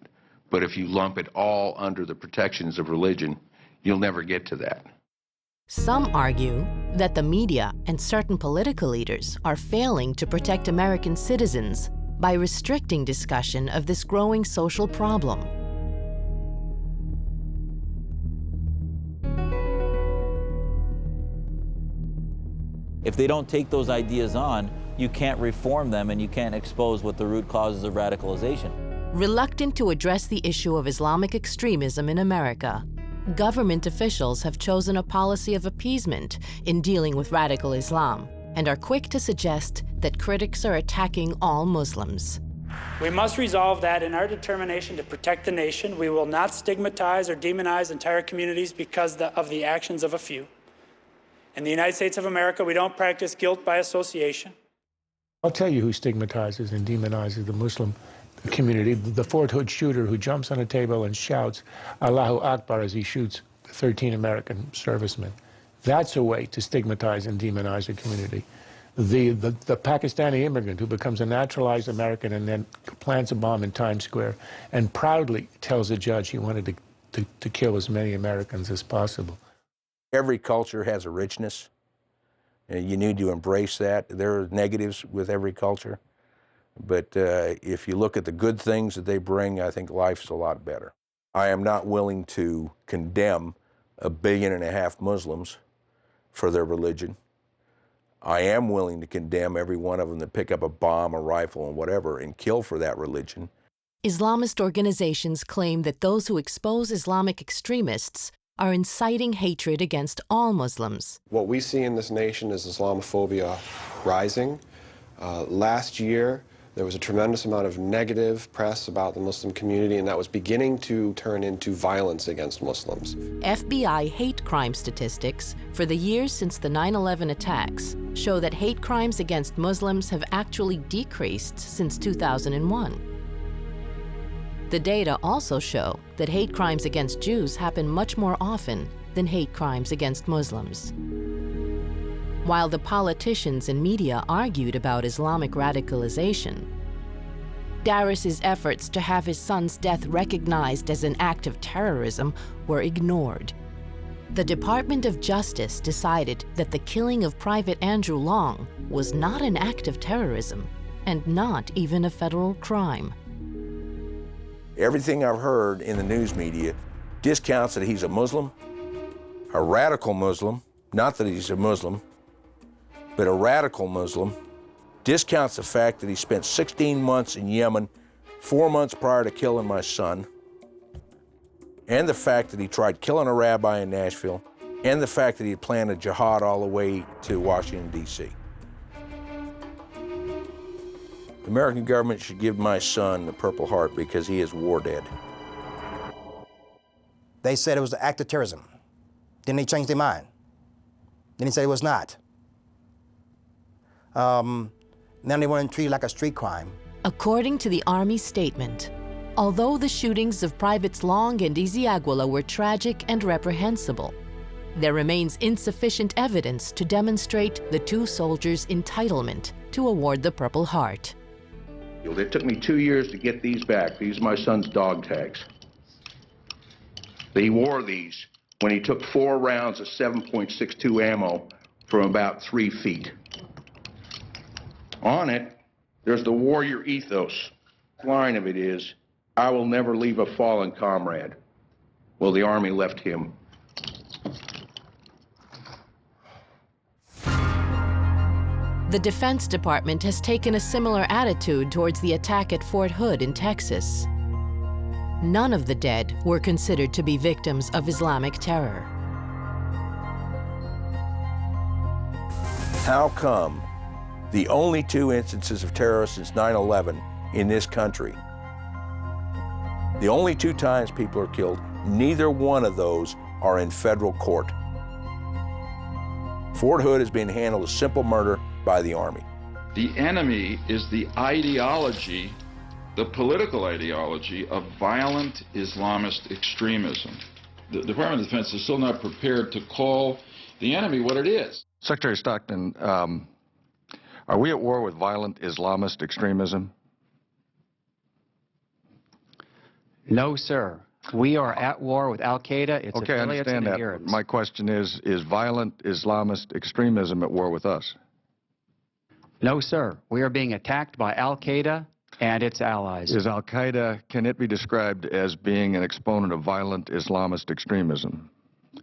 But if you lump it all under the protections of religion, you'll never get to that. Some argue that the media and certain political leaders are failing to protect American citizens by restricting discussion of this growing social problem. If they don't take those ideas on, you can't reform them and you can't expose what the root causes of radicalization. Reluctant to address the issue of Islamic extremism in America, government officials have chosen a policy of appeasement in dealing with radical Islam and are quick to suggest that critics are attacking all Muslims. We must resolve that in our determination to protect the nation, we will not stigmatize or demonize entire communities because of the actions of a few. In the United States of America, we don't practice guilt by association. I'll tell you who stigmatizes and demonizes the Muslim community: the Fort Hood shooter who jumps on a table and shouts Allahu Akbar as he shoots 13 American servicemen. That's a way to stigmatize and demonize a community. The Pakistani immigrant who becomes a naturalized American and then plants a bomb in Times Square and proudly tells a judge he wanted to kill as many Americans as possible. Every culture has a richness, and you need to embrace that. There are negatives with every culture. But if you look at the good things that they bring, I think life's a lot better. I am not willing to condemn 1.5 billion Muslims for their religion. I am willing to condemn every one of them that pick up a bomb, a rifle, and whatever, and kill for that religion. Islamist organizations claim that those who expose Islamic extremists are inciting hatred against all Muslims. What we see in this nation is Islamophobia rising. Last year, there was a tremendous amount of negative press about the Muslim community, and that was beginning to turn into violence against Muslims. FBI hate crime statistics for the years since the 9/11 attacks show that hate crimes against Muslims have actually decreased since 2001. The data also show that hate crimes against Jews happen much more often than hate crimes against Muslims. While the politicians and media argued about Islamic radicalization, Daris's efforts to have his son's death recognized as an act of terrorism were ignored. The Department of Justice decided that the killing of Private Andrew Long was not an act of terrorism and not even a federal crime. Everything I've heard in the news media discounts that he's a Muslim, a radical Muslim, not that he's a Muslim, but a radical Muslim, discounts the fact that he spent 16 months in Yemen, 4 months prior to killing my son, and the fact that he tried killing a rabbi in Nashville, and the fact that he had planned a jihad all the way to Washington, D.C. The American government should give my son the Purple Heart because he is war dead. They said it was an act of terrorism. Then they changed their mind. Then they said it was not. Now they want to treat it like a street crime. According to the Army statement, although the shootings of Privates Long and Ezeaguala were tragic and reprehensible, there remains insufficient evidence to demonstrate the two soldiers' entitlement to award the Purple Heart. It took me 2 years to get these back. These are my son's dog tags. He wore these when he took 4 rounds of 7.62 ammo from about 3 feet. On it, there's the warrior ethos. The line of it is, "I will never leave a fallen comrade." Well, the Army left him. The Defense Department has taken a similar attitude towards the attack at Fort Hood in Texas. None of the dead were considered to be victims of Islamic terror. How come the only 2 instances of terror since 9/11 in this country, the only 2 times people are killed, neither one of those are in federal court? Fort Hood is being handled as simple murder by the Army. The enemy is the ideology, the political ideology of violent Islamist extremism. The Department of Defense is still not prepared to call the enemy what it is. Secretary Stockton, are we at war with violent Islamist extremism? No, sir. We are at war with al-Qaeda, its Okay, I affiliates understand and that. adherents. My question is violent Islamist extremism at war with us? No, sir. We are being attacked by al-Qaeda and its allies. Is al-Qaeda, can it be described as being an exponent of violent Islamist extremism?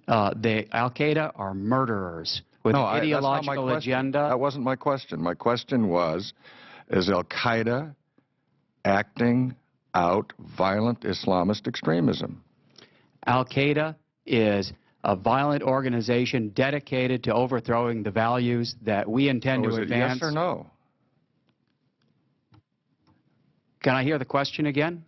The al-Qaeda are murderers with an ideological agenda. That wasn't my question. My question was, is al-Qaeda acting out violent Islamist extremism? Al-Qaeda is a violent organization dedicated to overthrowing the values that we intend to advance. Yes or no? Can I hear the question again?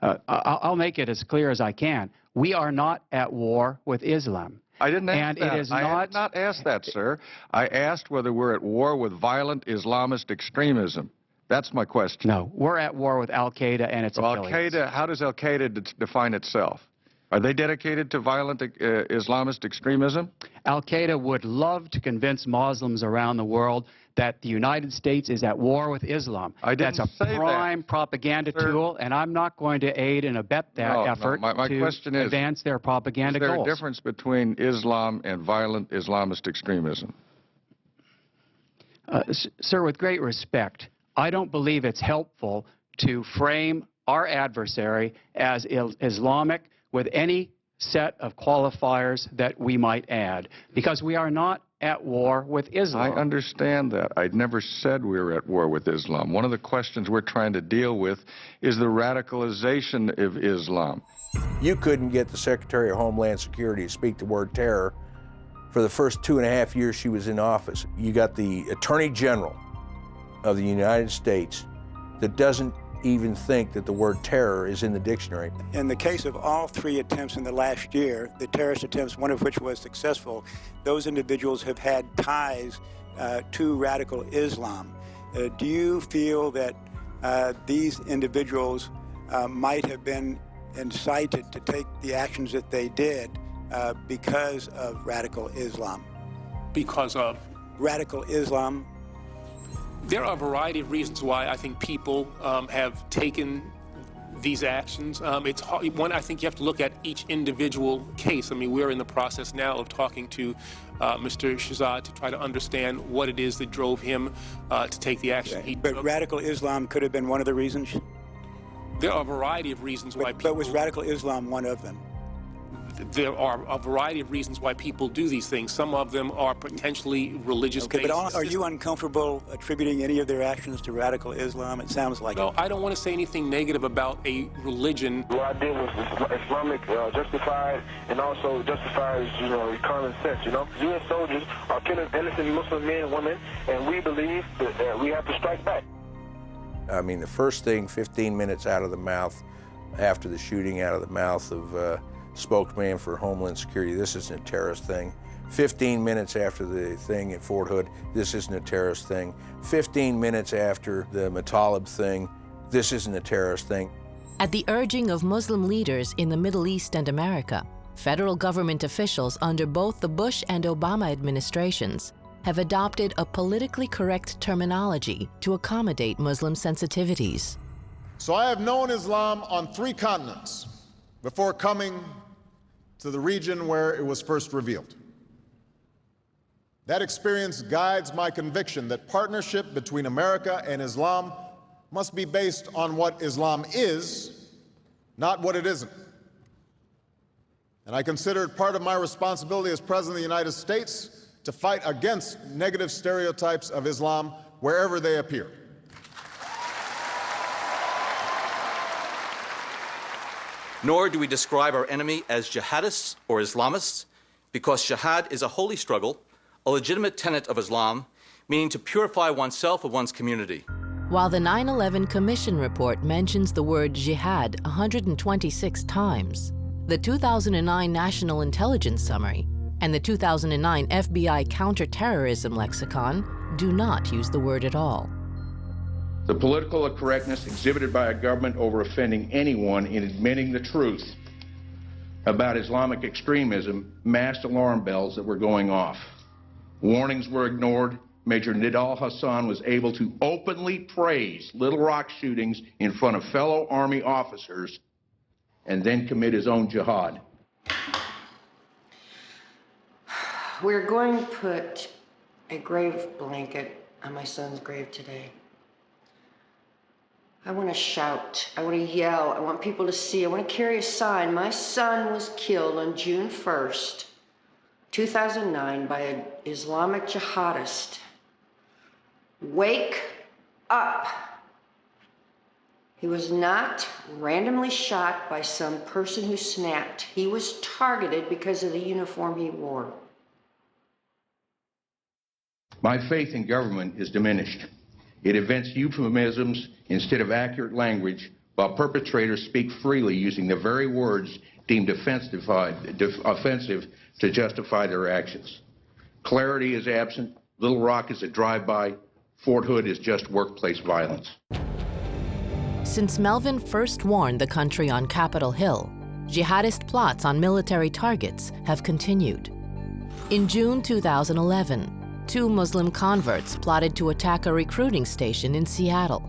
I'll make it as clear as I can. We are not at war with Islam. I didn't ask and that. It is I did not ask that, sir. I asked whether we're at war with violent Islamist extremism. That's my question. No, we're at war with al-Qaeda and its affiliates. Al-Qaeda, how does al-Qaeda define itself? Are they dedicated to violent Islamist extremism? Al-Qaeda would love to convince Muslims around the world that the United States is at war with Islam. That's a prime propaganda tool, and I'm not going to aid and abet that effort to advance their propaganda goals. Is there a difference between Islam and violent Islamist extremism? Sir, with great respect, I don't believe it's helpful to frame our adversary as Islamic with any set of qualifiers that we might add, because we are not at war with Islam. I understand that. I never said we were at war with Islam. One of the questions we're trying to deal with is the radicalization of Islam. You couldn't get the Secretary of Homeland Security to speak the word terror for the first 2.5 years she was in office. You got the Attorney General of the United States that doesn't even think that the word terror is in the dictionary. In the case of all 3 attempts in the last year, the terrorist attempts, one of which was successful, those individuals have had ties to radical Islam. Do you feel that these individuals might have been incited to take the actions that they did because of radical Islam? Because of? Radical Islam. There are a variety of reasons why I think people have taken these actions. It's hard. One, I think you have to look at each individual case. I mean, we're in the process now of talking to Mr. Shahzad to try to understand what it is that drove him to take the action he took. But radical Islam could have been one of the reasons? There are a variety of reasons why people... But was radical Islam one of them? There are a variety of reasons why people do these things. Some of them are potentially religious-based. Okay, but are you uncomfortable attributing any of their actions to radical Islam? It sounds like No, I don't want to say anything negative about a religion. What I did was Islamic justified and also justifies, common sense, U.S. soldiers are killing innocent Muslim men and women, and we believe that we have to strike back. I mean, the first thing, 15 minutes out of the mouth, after the shooting, out of the mouth of spokesman for Homeland Security, this isn't a terrorist thing. 15 minutes after the thing at Fort Hood, this isn't a terrorist thing. 15 minutes after the Matalib thing, this isn't a terrorist thing. At the urging of Muslim leaders in the Middle East and America, federal government officials under both the Bush and Obama administrations have adopted a politically correct terminology to accommodate Muslim sensitivities. So I have known Islam on 3 continents before coming to the region where it was first revealed. That experience guides my conviction that partnership between America and Islam must be based on what Islam is, not what it isn't. And I consider it part of my responsibility as President of the United States to fight against negative stereotypes of Islam wherever they appear. Nor do we describe our enemy as jihadists or Islamists, because jihad is a holy struggle, a legitimate tenet of Islam, meaning to purify oneself of one's community. While the 9/11 Commission report mentions the word jihad 126 times, the 2009 National Intelligence Summary and the 2009 FBI Counterterrorism Lexicon do not use the word at all. The political correctness exhibited by a government over offending anyone in admitting the truth about Islamic extremism masked alarm bells that were going off. Warnings were ignored. Major Nidal Hassan was able to openly praise Little Rock shootings in front of fellow Army officers and then commit his own jihad. We're going to put a grave blanket on my son's grave today. I want to shout, I want to yell, I want people to see, I want to carry a sign. My son was killed on June 1st, 2009 by an Islamic jihadist. Wake up. He was not randomly shot by some person who snapped. He was targeted because of the uniform he wore. My faith in government is diminished. It invents euphemisms instead of accurate language, while perpetrators speak freely using the very words deemed offensive to justify their actions. Clarity is absent. Little Rock is a drive-by. Fort Hood is just workplace violence. Since Melvin first warned the country on Capitol Hill, jihadist plots on military targets have continued. In June 2011, 2 Muslim converts plotted to attack a recruiting station in Seattle.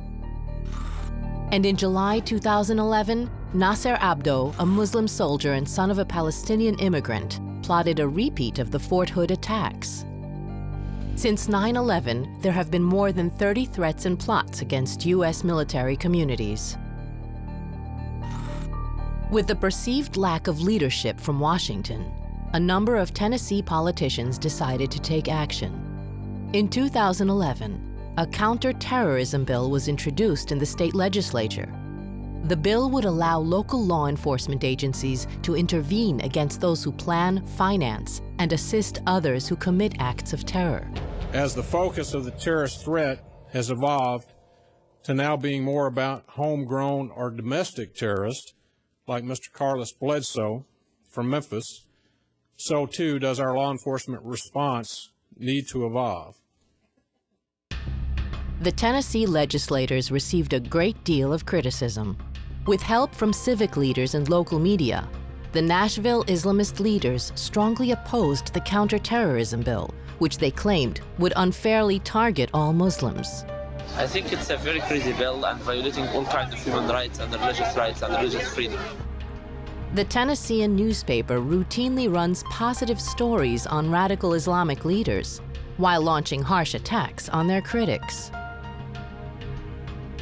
And in July 2011, Nasser Abdo, a Muslim soldier and son of a Palestinian immigrant, plotted a repeat of the Fort Hood attacks. Since 9/11, there have been more than 30 threats and plots against U.S. military communities. With the perceived lack of leadership from Washington, a number of Tennessee politicians decided to take action. In 2011, a counter-terrorism bill was introduced in the state legislature. The bill would allow local law enforcement agencies to intervene against those who plan, finance, and assist others who commit acts of terror. As the focus of the terrorist threat has evolved to now being more about homegrown or domestic terrorists, like Mr. Carlos Bledsoe from Memphis, so too does our law enforcement response need to evolve. The Tennessee legislators received a great deal of criticism. With help from civic leaders and local media, the Nashville Islamist leaders strongly opposed the counterterrorism bill, which they claimed would unfairly target all Muslims. I think it's a very crazy bill and violating all kinds of human rights and religious freedom. The Tennessean newspaper routinely runs positive stories on radical Islamic leaders, while launching harsh attacks on their critics.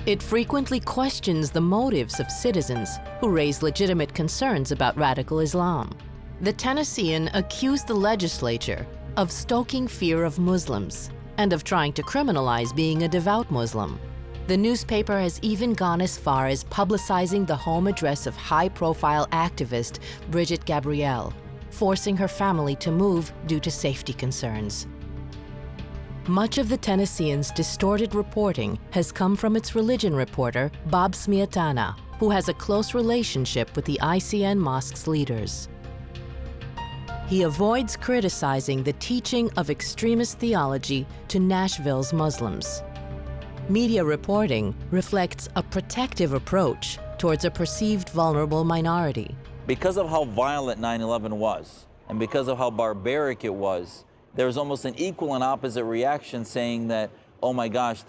It frequently questions the motives of citizens who raise legitimate concerns about radical Islam. The Tennessean accused the legislature of stoking fear of Muslims and of trying to criminalize being a devout Muslim. The newspaper has even gone as far as publicizing the home address of high-profile activist Bridget Gabrielle, forcing her family to move due to safety concerns. Much of the Tennessean's distorted reporting has come from its religion reporter, Bob Smiatana, who has a close relationship with the ICN Mosque's leaders. He avoids criticizing the teaching of extremist theology to Nashville's Muslims. Media reporting reflects a protective approach towards a perceived vulnerable minority. Because of how violent 9/11 was, and because of how barbaric it was, there was almost an equal and opposite reaction saying that, oh my gosh,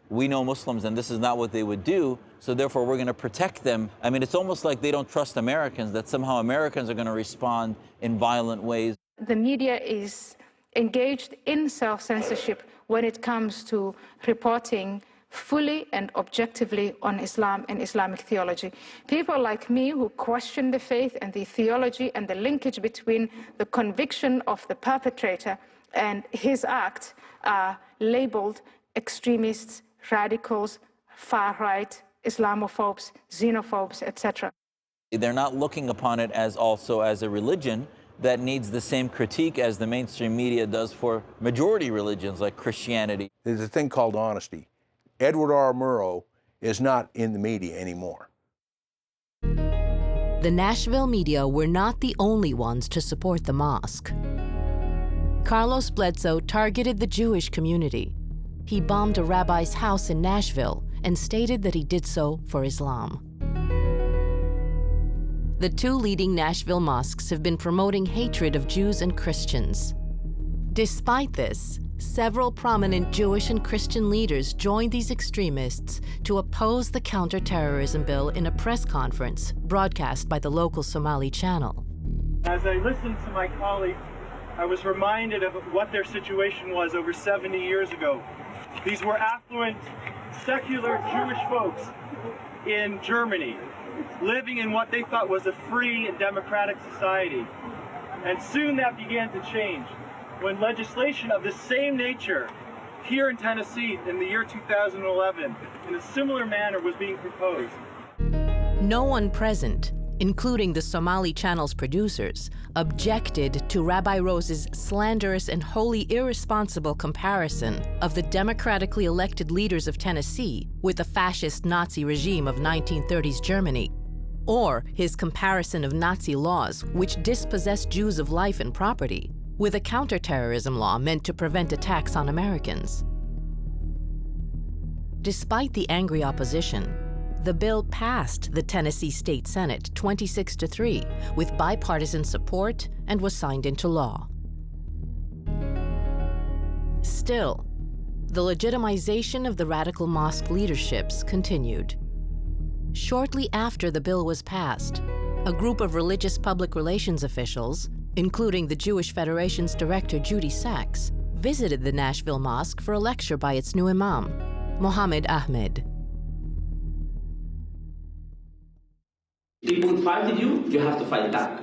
we know Muslims and this is not what they would do, so therefore we're going to protect them. I mean, it's almost like they don't trust Americans, that somehow Americans are going to respond in violent ways. The media is engaged in self-censorship when it comes to reporting fully and objectively on Islam and Islamic theology. People like me who question the faith and the theology and the linkage between the conviction of the perpetrator and his act are labeled extremists, radicals, far-right, Islamophobes, xenophobes, etc. They're not looking upon it as also as a religion that needs the same critique as the mainstream media does for majority religions like Christianity. There's a thing called honesty. Edward R. Murrow is not in the media anymore. The Nashville media were not the only ones to support the mosque. Carlos Bledsoe targeted the Jewish community. He bombed a rabbi's house in Nashville and stated that he did so for Islam. The two leading Nashville mosques have been promoting hatred of Jews and Christians. Despite this, several prominent Jewish and Christian leaders joined these extremists to oppose the counterterrorism bill in a press conference broadcast by the local Somali channel. As I listened to my colleagues, I was reminded of what their situation was over 70 years ago. These were affluent, secular Jewish folks in Germany, living in what they thought was a free and democratic society. And soon that began to change when legislation of the same nature here in Tennessee in the year 2011 in a similar manner was being proposed. No one present, including the Somali channel's producers, objected to Rabbi Rose's slanderous and wholly irresponsible comparison of the democratically elected leaders of Tennessee with the fascist Nazi regime of 1930s Germany, or his comparison of Nazi laws which dispossessed Jews of life and property with a counterterrorism law meant to prevent attacks on Americans. Despite the angry opposition, the bill passed the Tennessee State Senate 26-3 with bipartisan support and was signed into law. Still, the legitimization of the radical mosque leaderships continued. Shortly after the bill was passed, a group of religious public relations officials, including the Jewish Federation's director Judy Sachs, visited the Nashville Mosque for a lecture by its new imam, Mohammed Ahmed. People people fighted you, you have to fight back.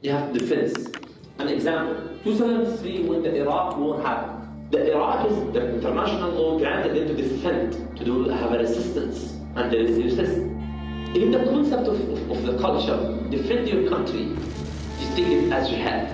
You have to defend. An example, 2003 when the Iraq war happened, the Iraqis, the international law granted them to defend, to have a resistance, and they resist. In the concept of the culture, defend your country, you take it as jihad.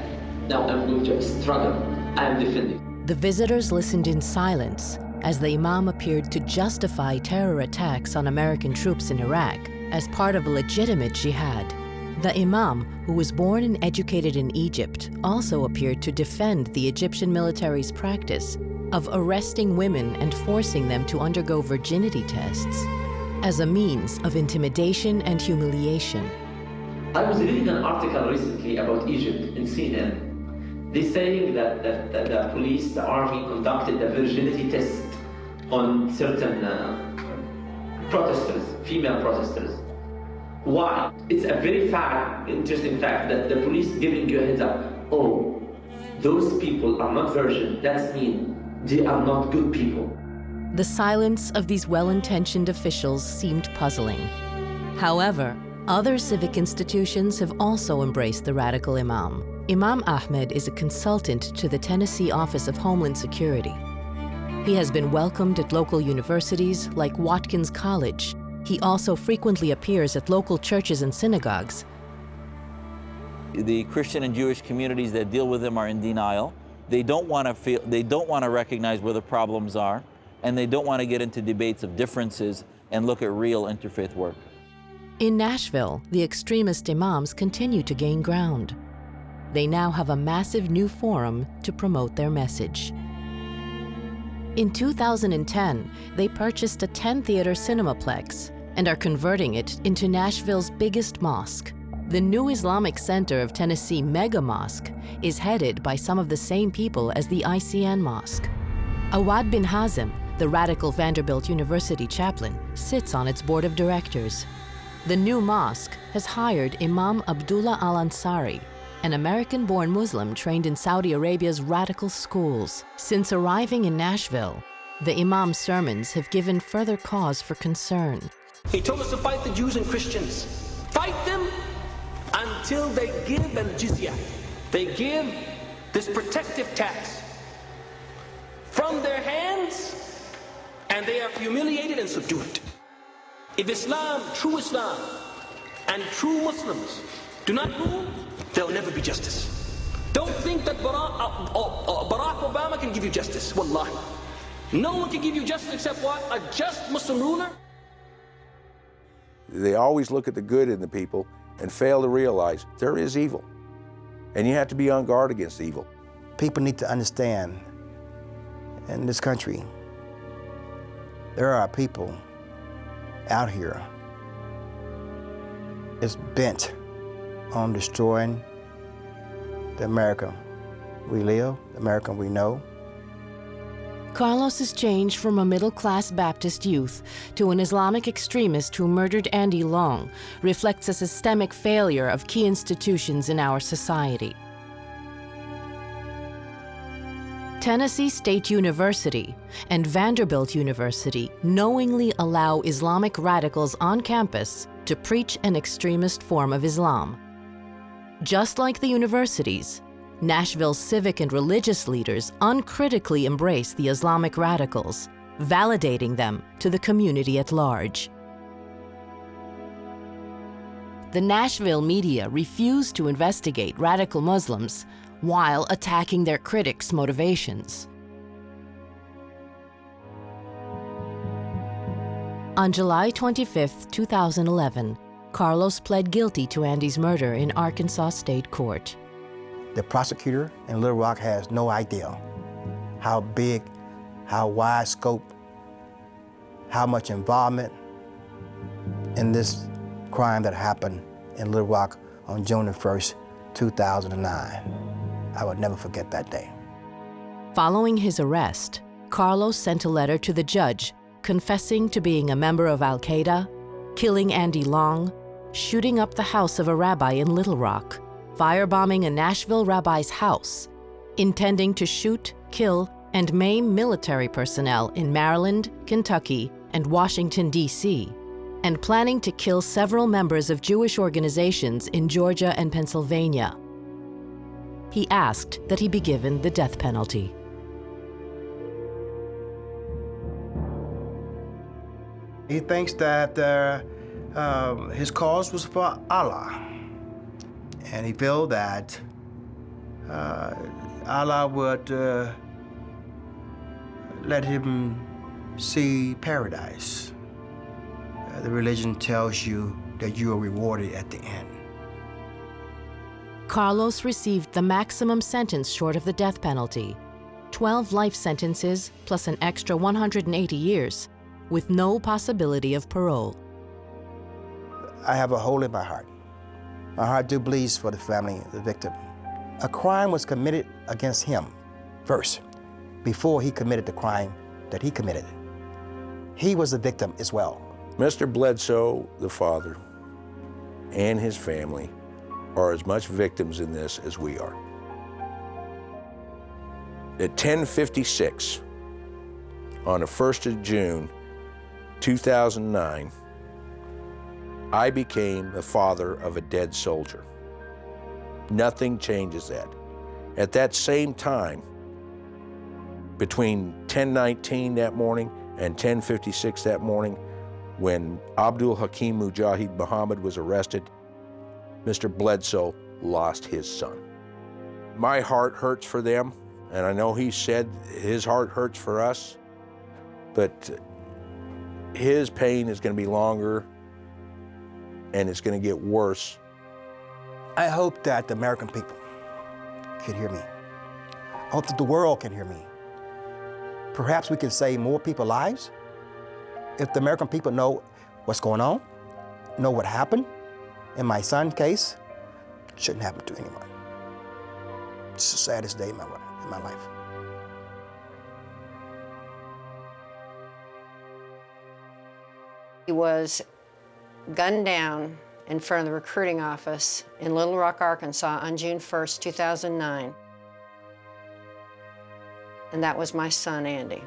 Now I'm going to struggle, I am defending. The visitors listened in silence as the Imam appeared to justify terror attacks on American troops in Iraq as part of a legitimate jihad. The Imam, who was born and educated in Egypt, also appeared to defend the Egyptian military's practice of arresting women and forcing them to undergo virginity tests as a means of intimidation and humiliation. I was reading an article recently about Egypt in CNN. They're saying that the police, the army, conducted a virginity test on certain protesters, female protesters. Why? It's a very interesting fact that the police giving you a heads up. Oh, those people are not virgin. That means they are not good people. The silence of these well-intentioned officials seemed puzzling. However, other civic institutions have also embraced the radical Imam. Imam Ahmed is a consultant to the Tennessee Office of Homeland Security. He has been welcomed at local universities like Watkins College. He also frequently appears at local churches and synagogues. The Christian and Jewish communities that deal with him are in denial. They don't want to recognize where the problems are, and they don't want to get into debates of differences and look at real interfaith work. In Nashville, the extremist imams continue to gain ground. They now have a massive new forum to promote their message. In 2010, they purchased a 10-theater cinemaplex and are converting it into Nashville's biggest mosque. The new Islamic Center of Tennessee Mega Mosque is headed by some of the same people as the ICN Mosque. Awad bin Hazim, the radical Vanderbilt University chaplain, sits on its board of directors. The new mosque has hired Imam Abdullah al-Ansari, an American-born Muslim trained in Saudi Arabia's radical schools. Since arriving in Nashville, the Imam's sermons have given further cause for concern. He told us to fight the Jews and Christians. Fight them until they give al-jizya. They give this protective tax from their hands, and they are humiliated and subdued. If Islam, true Islam, and true Muslims do not rule, there will never be justice. Don't think that Barack Obama can give you justice. Wallahi. No one can give you justice except what? A just Muslim ruler? They always look at the good in the people and fail to realize there is evil. And you have to be on guard against evil. People need to understand, in this country, there are people out here that's bent on destroying the America we live, the America we know. Carlos has changed from a middle-class Baptist youth to an Islamic extremist who murdered Andy Long reflects a systemic failure of key institutions in our society. Tennessee State University and Vanderbilt University knowingly allow Islamic radicals on campus to preach an extremist form of Islam. Just like the universities, Nashville's civic and religious leaders uncritically embrace the Islamic radicals, validating them to the community at large. The Nashville media refuse to investigate radical Muslims while attacking their critics' motivations. On July 25, 2011, Carlos pled guilty to Andy's murder in Arkansas State Court. The prosecutor in Little Rock has no idea how big, how wide scope, how much involvement in this crime that happened in Little Rock on June 1st, 2009. I would never forget that day. Following his arrest, Carlos sent a letter to the judge confessing to being a member of Al-Qaeda, killing Andy Long, shooting up the house of a rabbi in Little Rock, firebombing a Nashville rabbi's house, intending to shoot, kill, and maim military personnel in Maryland, Kentucky, and Washington, D.C., and planning to kill several members of Jewish organizations in Georgia and Pennsylvania. He asked that he be given the death penalty. He thinks that his cause was for Allah. And he feels that Allah would let him see paradise. The religion tells you that you are rewarded at the end. Carlos received the maximum sentence short of the death penalty, 12 life sentences plus an extra 180 years, with no possibility of parole. I have a hole in my heart. My heart do bleeds for the family of the victim. A crime was committed against him first, before he committed the crime that he committed. He was a victim as well. Mr. Bledsoe, the father, and his family are as much victims in this as we are. At 10:56, on the 1st of June, 2009, I became the father of a dead soldier. Nothing changes that. At that same time, between 10:19 that morning and 10:56 that morning, when Abdul Hakim Mujahid Muhammad was arrested, Mr. Bledsoe lost his son. My heart hurts for them, and I know he said his heart hurts for us, but his pain is going to be longer, and it's going to get worse. I hope that the American people can hear me. I hope that the world can hear me. Perhaps we can save more people's lives if the American people know what's going on, know what happened. In my son's case, it shouldn't happen to anyone. It's the saddest day in my life. He was gunned down in front of the recruiting office in Little Rock, Arkansas on June 1st, 2009. And that was my son, Andy.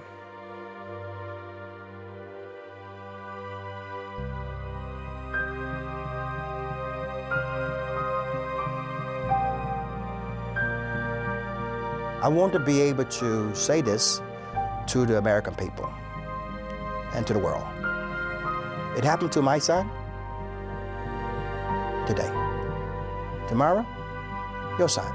I want to be able to say this to the American people and to the world. It happened to my son today. Tomorrow, your son.